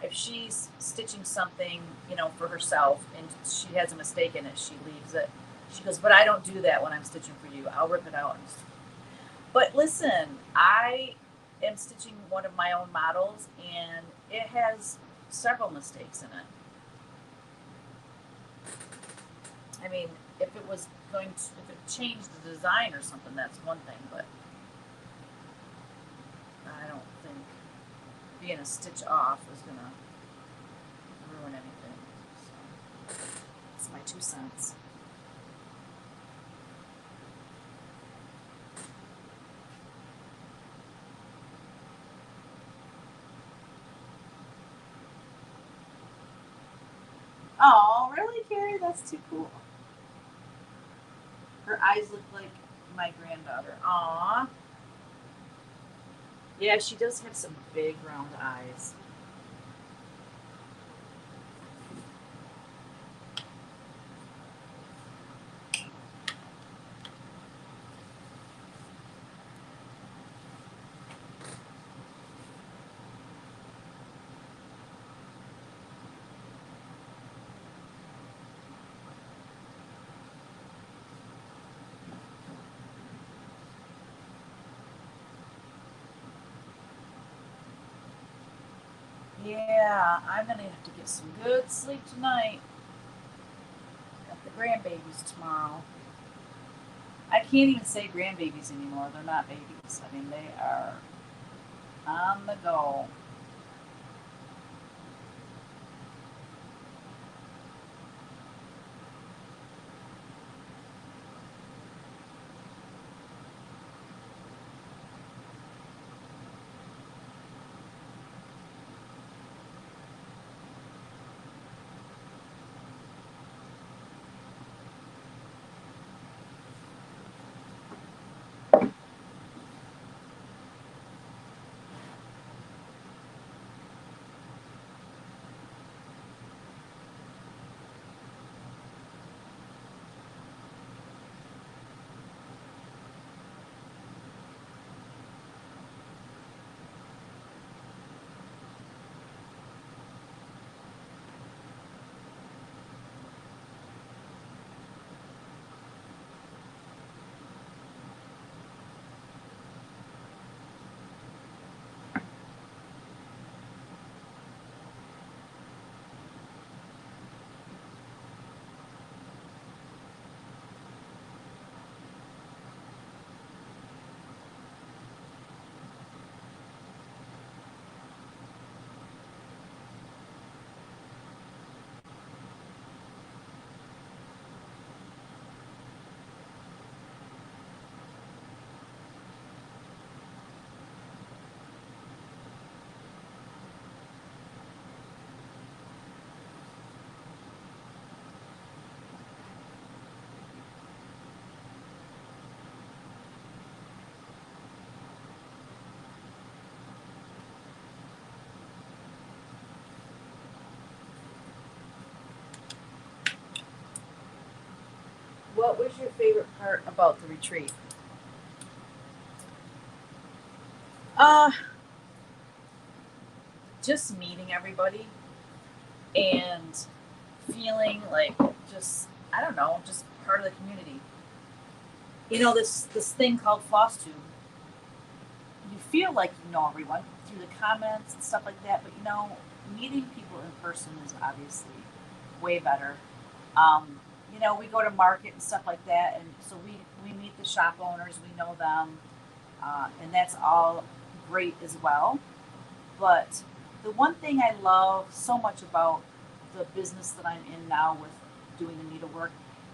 if she's stitching something, for herself and she has a mistake in it, she leaves it. She goes, but I don't do that when I'm stitching for you. I'll rip it out. But listen, I am stitching one of my own models and it has several mistakes in it. I mean, if it was going to, if it changed the design or something, that's one thing, but I don't think being a stitch off is gonna ruin anything. So that's my 2 cents. Oh, really, Carrie? That's too cool. Her eyes look like my granddaughter. Aw. Yeah, she does have some big round eyes. Yeah, I'm gonna have to get some good sleep tonight. Got the grandbabies tomorrow. I can't even say grandbabies anymore. They're not babies. I mean, they are on the go. What was your favorite part about the retreat? Uh, just meeting everybody and feeling like just, I don't know, just part of the community. You know, this thing called floss tube. You feel like you know everyone through the comments and stuff like that, but you know, meeting people in person is obviously way better. You know, we go to market and stuff like that, and so we meet the shop owners, we know them, and that's all great as well. But the one thing I love so much about the business that I'm in now with doing the needlework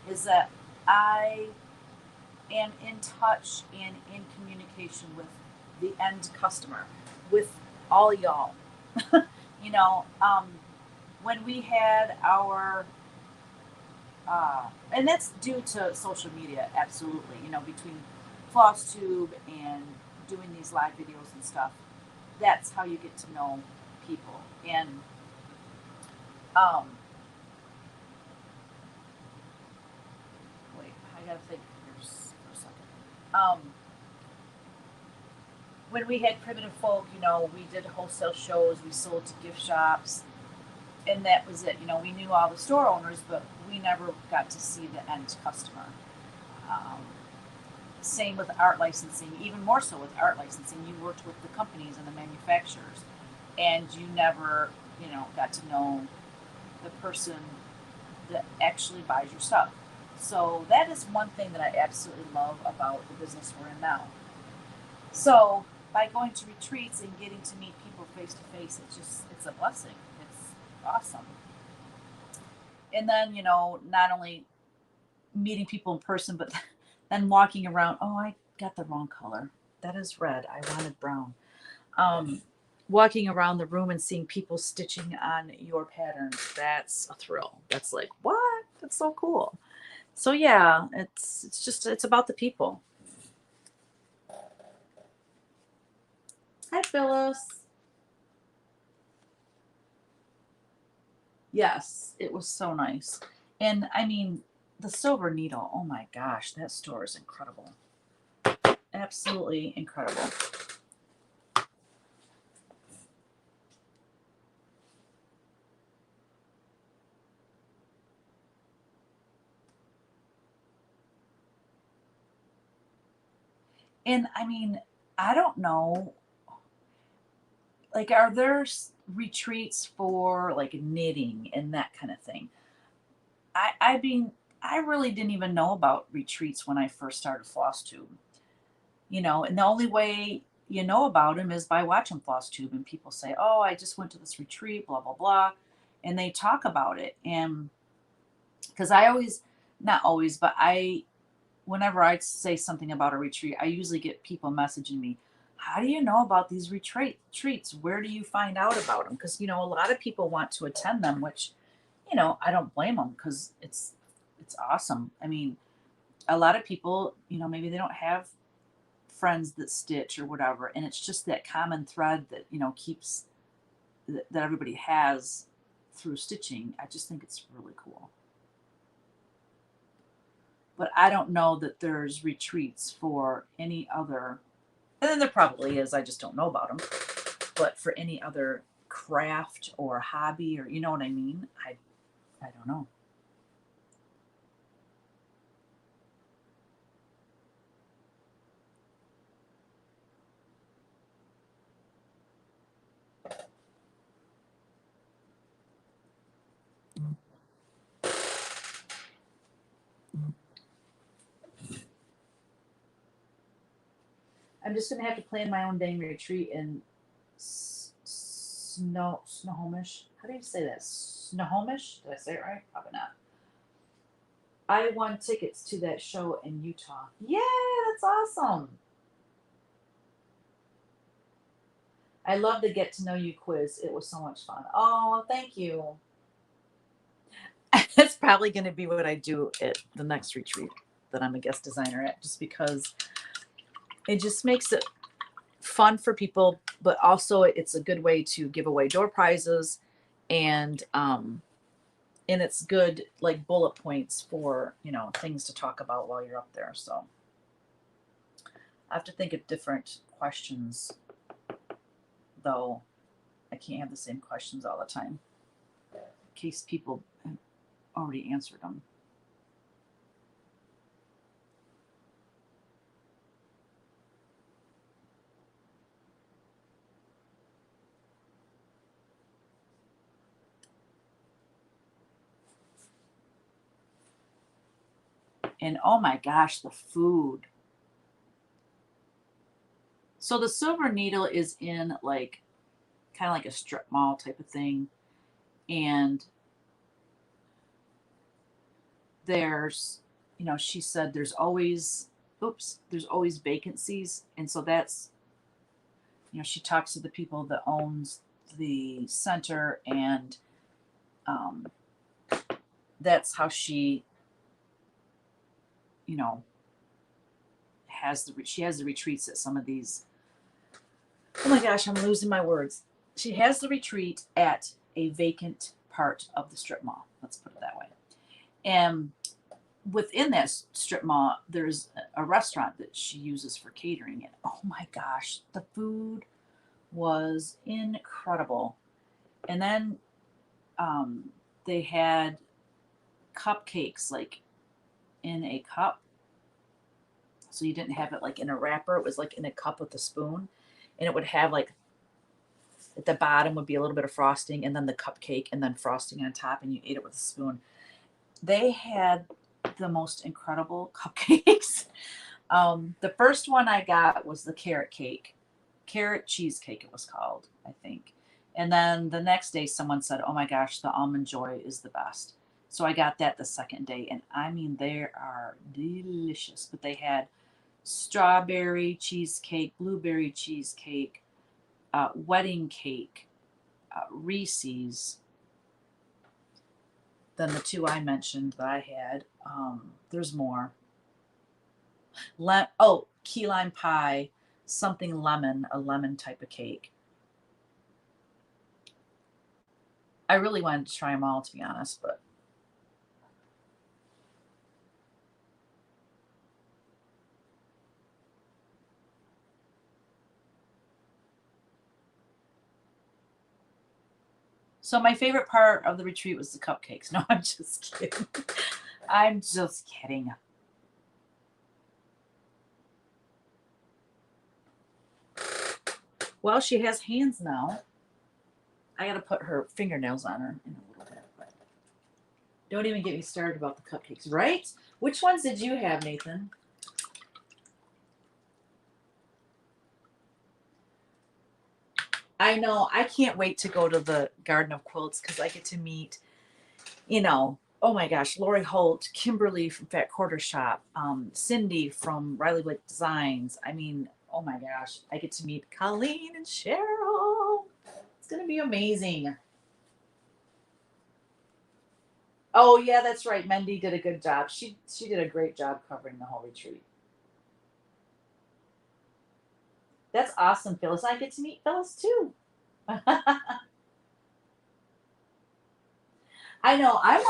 is that I am in touch and in communication with the end customer, with all y'all. You know, when we had our, and that's due to social media, absolutely. You know, between FlossTube and doing these live videos and stuff, that's how you get to know people. And um, wait, I gotta think here for a second. When we had Primitive Folk, you know, we did wholesale shows, we sold to gift shops, and that was it. You know, we knew all the store owners, but we never got to see the end customer. Um, Same with art licensing, even more so with art licensing. You worked with the companies and the manufacturers, and you never got to know the person that actually buys your stuff. So that is one thing that I absolutely love about the business we're in now. So by going to retreats and getting to meet people face to face, it's a blessing. It's awesome. And then, not only meeting people in person, but then walking around, oh, I got the wrong color. That is red. I wanted brown. Um, Walking around the room and seeing people stitching on your patterns, that's a thrill. That's like, what? That's so cool. So yeah, it's about the people. Hi, Phyllis. Yes, it was so nice. And I mean, the Silver Needle, oh my gosh, that store is incredible. Absolutely incredible. And I mean, I don't know, like, are there retreats for like knitting and that kind of thing? I mean, I really didn't even know about retreats when I first started FlossTube, and the only way you know about them is by watching FlossTube, and people say, "Oh, I just went to this retreat, blah blah blah," and they talk about it. And because I always, not always, but whenever I say something about a retreat, I usually get people messaging me, "How do you know about these retreats? Where do you find out about them?" Because a lot of people want to attend them, which I don't blame them because it's awesome. I mean, a lot of people, maybe they don't have friends that stitch or whatever, and it's just that common thread that keeps that everybody has through stitching. I just think it's really cool. But I don't know that there's retreats for any other, and then there probably is, I just don't know about them, but for any other craft or hobby, or you know what I mean. I don't know. I'm just gonna have to plan my own dang retreat in Snohomish. How do you say that? Snohomish? Did I say it right? Probably not. I won tickets to that show in Utah. Yeah, that's awesome. I love the get to know you quiz. It was so much fun. Oh, thank you. That's probably going to be what I do at the next retreat that I'm a guest designer at, just because it just makes it fun for people, but also it's a good way to give away door prizes, and it's good like bullet points for things to talk about while you're up there. So I have to think of different questions, though. I can't have the same questions all the time in case people have already answered them. And oh my gosh, the food. So the Silver Needle is in like kind of like a strip mall type of thing. And there's, she said there's always vacancies. And so that's, she talks to the people that owns the center, and um, that's how you know, she has the retreats at some of these. Oh my gosh, I'm losing my words. She has the retreat at a vacant part of the strip mall. Let's put it that way. And within that strip mall, there's a restaurant that she uses for catering. And oh my gosh, the food was incredible. And then um, they had cupcakes like in a cup. So you didn't have it like in a wrapper. It was like in a cup with a spoon. And it would have like At the bottom would be a little bit of frosting and then the cupcake and then frosting on top, and you ate it with a spoon. They had the most incredible cupcakes. The first one I got was the carrot cake, carrot cheesecake, it was called, I think. And then the next day, someone said, "Oh my gosh, the almond joy is the best." So I got that the second day, and I mean, they are delicious. But they had strawberry cheesecake, blueberry cheesecake, wedding cake, Reese's. Then the two I mentioned that I had. There's more. Key lime pie, something lemon, a lemon type of cake. I really wanted to try them all, to be honest, but so my favorite part of the retreat was the cupcakes. No, I'm just kidding. I'm just kidding. Well, she has hands now. I gotta put her fingernails on her in a little bit. But don't even get me started about the cupcakes, right? Which ones did you have, Nathan? I know. I can't wait to go to the Garden of Quilts because I get to meet, oh my gosh, Lori Holt, Kimberly from Fat Quarter Shop, Cindy from Riley Blake Designs. I mean, oh my gosh, I get to meet Colleen and Cheryl. It's gonna be amazing. Oh yeah, that's right. Mendy did a good job. She did a great job covering the whole retreat. That's awesome, Phyllis. I get to meet Phyllis too. I know. I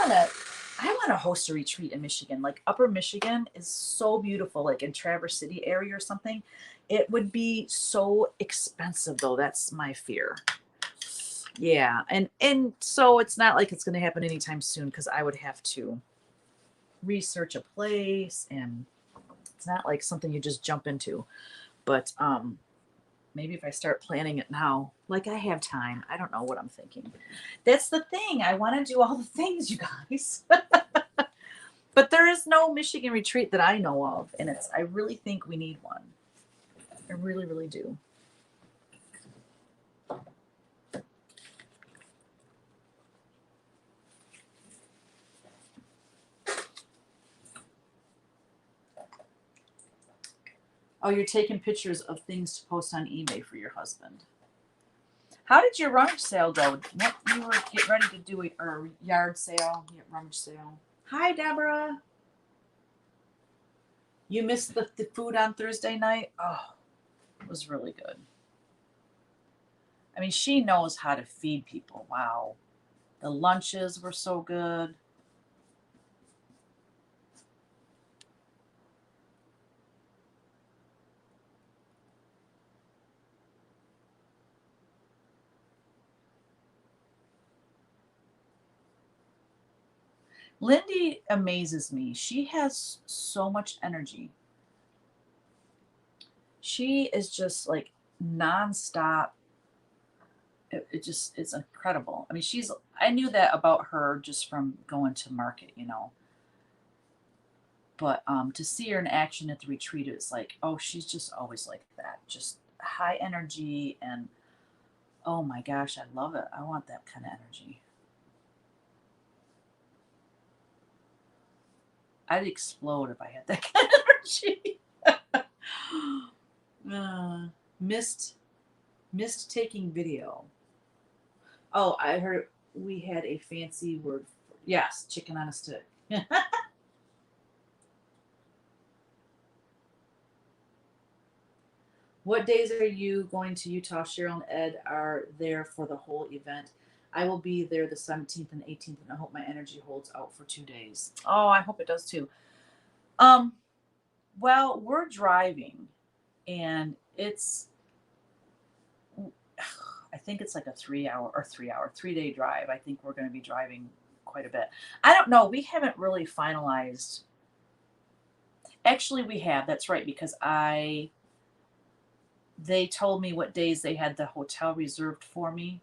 wanna host a retreat in Michigan. Like Upper Michigan is so beautiful, like in Traverse City area or something. It would be so expensive though. That's my fear. Yeah. And so it's not like it's gonna happen anytime soon because I would have to research a place, and it's not like something you just jump into. But maybe if I start planning it now, like I have time. I don't know what I'm thinking. That's the thing. I want to do all the things, you guys. But there is no Michigan retreat that I know of, and I really think we need one. I really, really do. Oh, you're taking pictures of things to post on eBay for your husband. How did your rummage sale go? What you were getting ready to do a yard sale, rummage sale? Hi, Deborah. You missed the food on Thursday night? Oh, it was really good. I mean, she knows how to feed people. Wow. The lunches were so good. Lindy amazes me. She has so much energy. She is just like nonstop. It's incredible. I mean, I knew that about her just from going to market. But to see her in action at the retreat, it's like, oh, she's just always like that. Just high energy, and oh my gosh, I love it. I want that kind of energy. I'd explode if I had that kind of energy. Missed taking video. Oh, I heard we had a fancy word. Yes, chicken on a stick. What days are you going to Utah? Cheryl and Ed are there for the whole event. I will be there the 17th and 18th, and I hope my energy holds out for 2 days. Oh, I hope it does too. Um, well, we're driving, and I think it's like a 3-day drive. I think we're going to be driving quite a bit. I don't know. We haven't really finalized. Actually, we have. That's right, because I they told me what days they had the hotel reserved for me.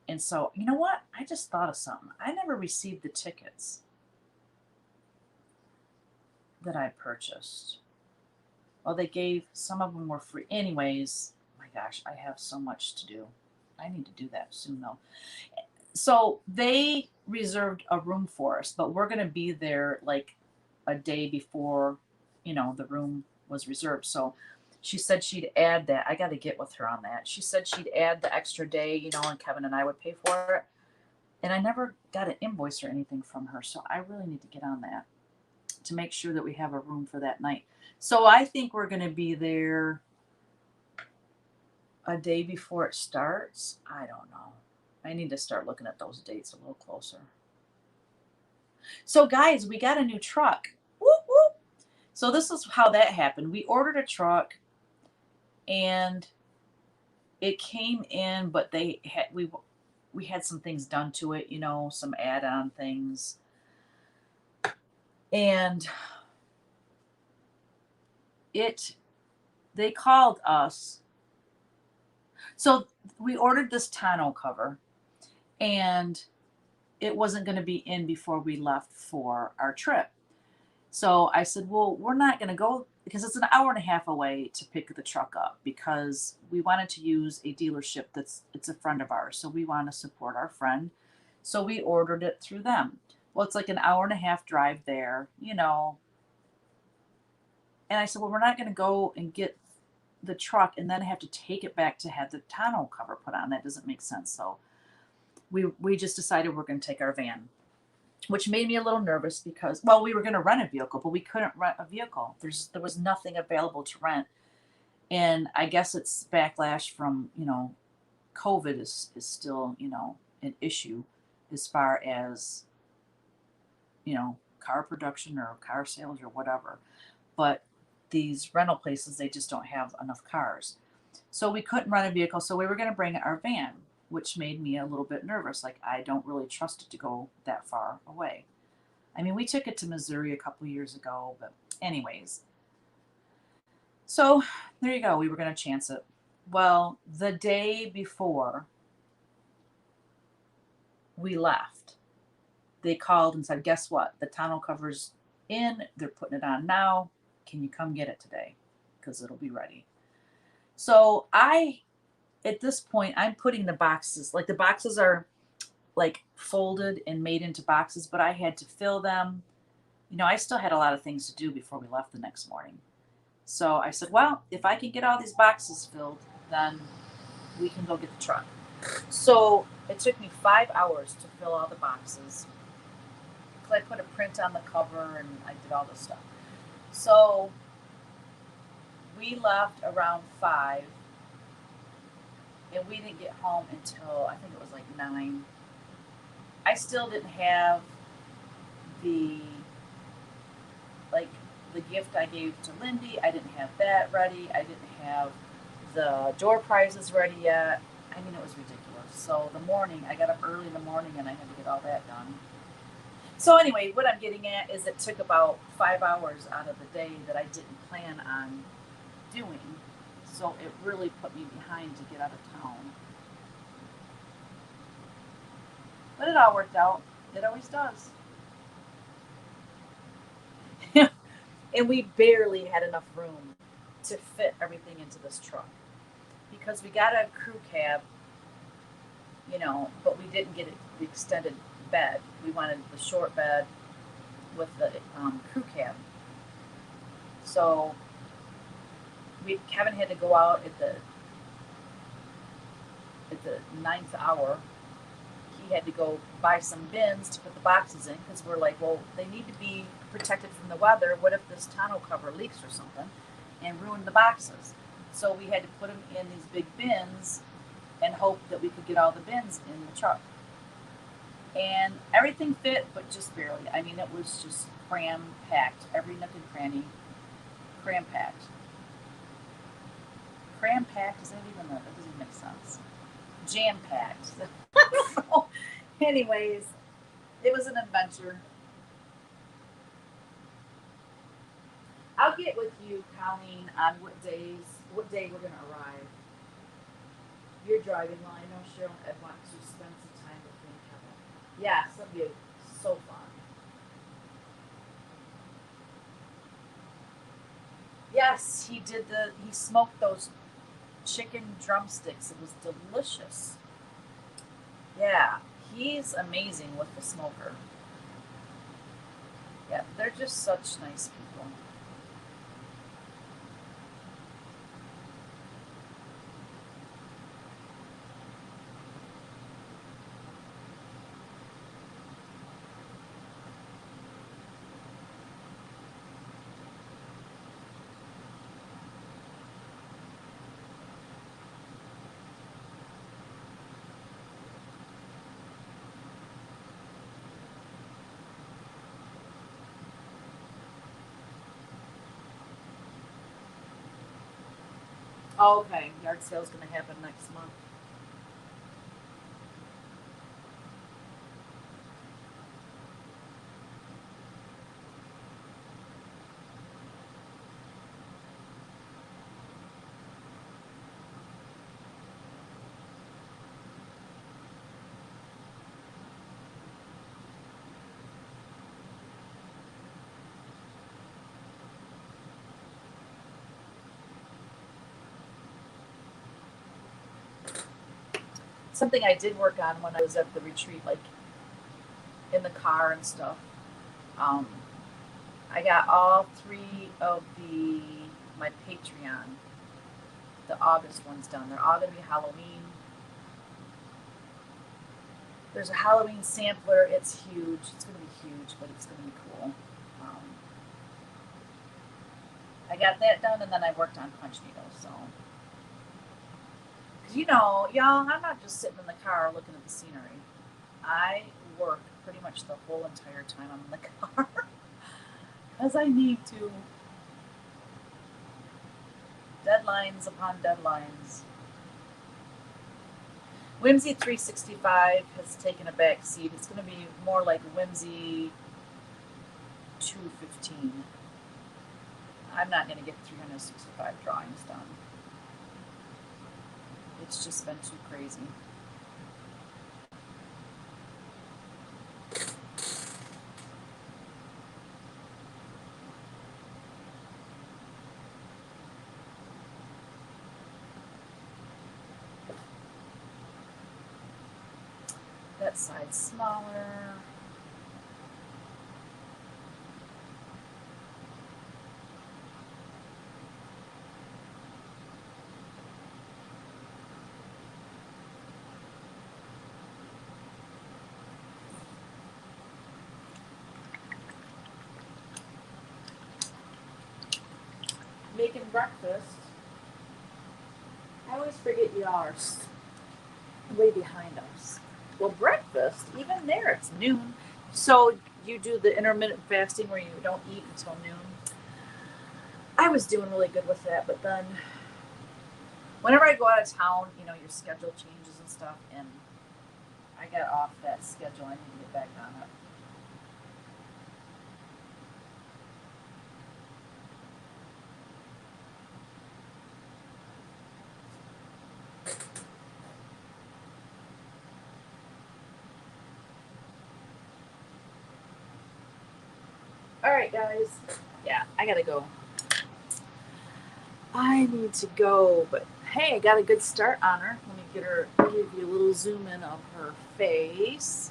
And so, you know what? I just thought of something. I never received the tickets that I purchased. Well, they gave some of them were free. Anyways, my gosh, I have so much to do. I need to do that soon though. So they reserved a room for us, but we're going to be there like a day before, the room was reserved. So she said she'd add that. I got to get with her on that. She said she'd add the extra day, and Kevin and I would pay for it. And I never got an invoice or anything from her. So I really need to get on that to make sure that we have a room for that night. So I think we're going to be there a day before it starts. I don't know. I need to start looking at those dates a little closer. So, guys, we got a new truck. Whoop, whoop. So, this is how that happened. We ordered a truck and it came in, but we had some things done to it, some add-on things. And they called us. So, we ordered this tonneau cover and it wasn't going to be in before we left for our trip. So I said, well, we're not going to go because it's an hour and a half away to pick the truck up because we wanted to use a dealership it's a friend of ours. So we want to support our friend. So we ordered it through them. Well, it's like an hour and a half drive there, And I said, well, we're not going to go and get the truck and then have to take it back to have the tonneau cover put on. That doesn't make sense. So we just decided we're going to take our van, which made me a little nervous because, well, we were going to rent a vehicle, but we couldn't rent a vehicle. There was nothing available to rent. And I guess it's backlash from, COVID is still, an issue as far as, car production or car sales or whatever. But these rental places, they just don't have enough cars. So we couldn't rent a vehicle. So we were going to bring our van, which made me a little bit nervous. Like, I don't really trust it to go that far away. I mean, we took it to Missouri a couple of years ago, but anyways. So there you go. We were going to chance it. Well, the day before we left, they called and said, guess what? The tonneau cover's in. They're putting it on now. Can you come get it today? Because it'll be ready. So at this point, I'm putting the boxes, like the boxes are like folded and made into boxes, but I had to fill them. I still had a lot of things to do before we left the next morning. So I said, well, if I can get all these boxes filled, then we can go get the truck. So it took me 5 hours to fill all the boxes. I put a print on the cover and I did all this stuff. So we left around 5 and we didn't get home until I think it was like 9. I still didn't have the gift I gave to Lindy. I didn't have that ready. I didn't have the door prizes ready yet. I mean, it was ridiculous. So the morning, I got up early in the morning and I had to get all that done. So anyway, what I'm getting at is it took about 5 hours out of the day that I didn't plan on doing. So it really put me behind to get out of town. But it all worked out. It always does. And we barely had enough room to fit everything into this truck because we got a crew cab, but we didn't get the extended bed. We wanted the short bed with the crew cab. So Kevin had to go out at the 9th hour. He had to go buy some bins to put the boxes in because we're like, well, they need to be protected from the weather. What if this tonneau cover leaks or something and ruin the boxes? So we had to put them in these big bins and hope that we could get all the bins in the truck. And everything fit, but just barely. I mean, it was just cram-packed. Every nook and cranny, cram-packed. Cram-packed, is that even that? That doesn't even make sense. Jam-packed. Anyways, it was an adventure. I'll get with you, Colleen, on what days what day we're gonna arrive. You're driving. Well, I know Cheryl and Ed want to spend some time with me and Kevin. Yes, that'd be so fun. Yes, he did he smoked those chicken drumsticks. It was delicious. Yeah, he's amazing with the smoker. Yeah, they're just such nice people. Oh, okay, yard sale's gonna happen next month. Something I did work on when I was at the retreat, like in the car and stuff. Um, I got all three of my Patreon, the August ones done. They're all gonna be Halloween. There's a Halloween sampler. It's huge. It's gonna be huge, but it's gonna be cool. Um, I got that done, and then I worked on punch needles. So, cause y'all, I'm not just sitting in the car looking at the scenery. I work pretty much the whole entire time I'm in the car, cause I need to. Deadlines upon deadlines. Whimsy 365 has taken a back seat. It's going to be more like Whimsy 215. I'm not going to get 365 drawings done. It's just been too crazy. That side's smaller. Making breakfast. I always forget y'all are way behind us. Well, breakfast, even there, it's noon. So you do the intermittent fasting where you don't eat until noon. I was doing really good with that, but then whenever I go out of town, your schedule changes and stuff, and I got off that schedule. I need to get back on it. All right, guys. Yeah, I gotta go. I need to go, but hey, I got a good start on her. Let me give you a little zoom in of her face.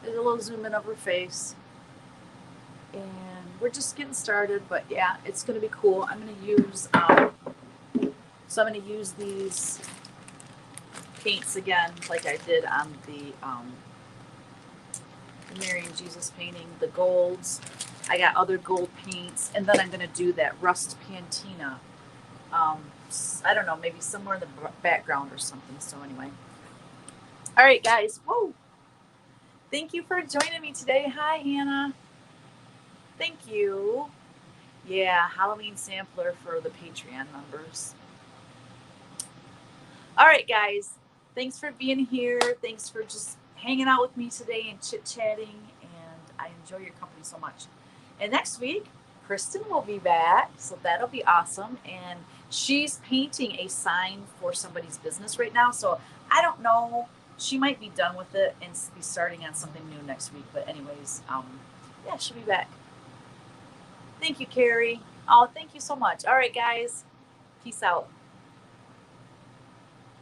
There's a little zoom in of her face. And we're just getting started, but yeah, it's gonna be cool. I'm gonna use these paints again, like I did on the Mary and Jesus painting, the golds. I got other gold paints, and then I'm gonna do that rust patina. I don't know, maybe somewhere in the background or something. So anyway, all right, guys. Whoa! Thank you for joining me today. Hi, Hannah. Thank you. Yeah, Halloween sampler for the Patreon members. All right, guys. Thanks for being here. Thanks for just hanging out with me today and chit-chatting, and I enjoy your company so much. And next week, Kristen will be back, so that'll be awesome. And she's painting a sign for somebody's business right now, so I don't know. She might be done with it and be starting on something new next week. But anyways, yeah, she'll be back. Thank you, Carrie. Oh, thank you so much. All right, guys. Peace out.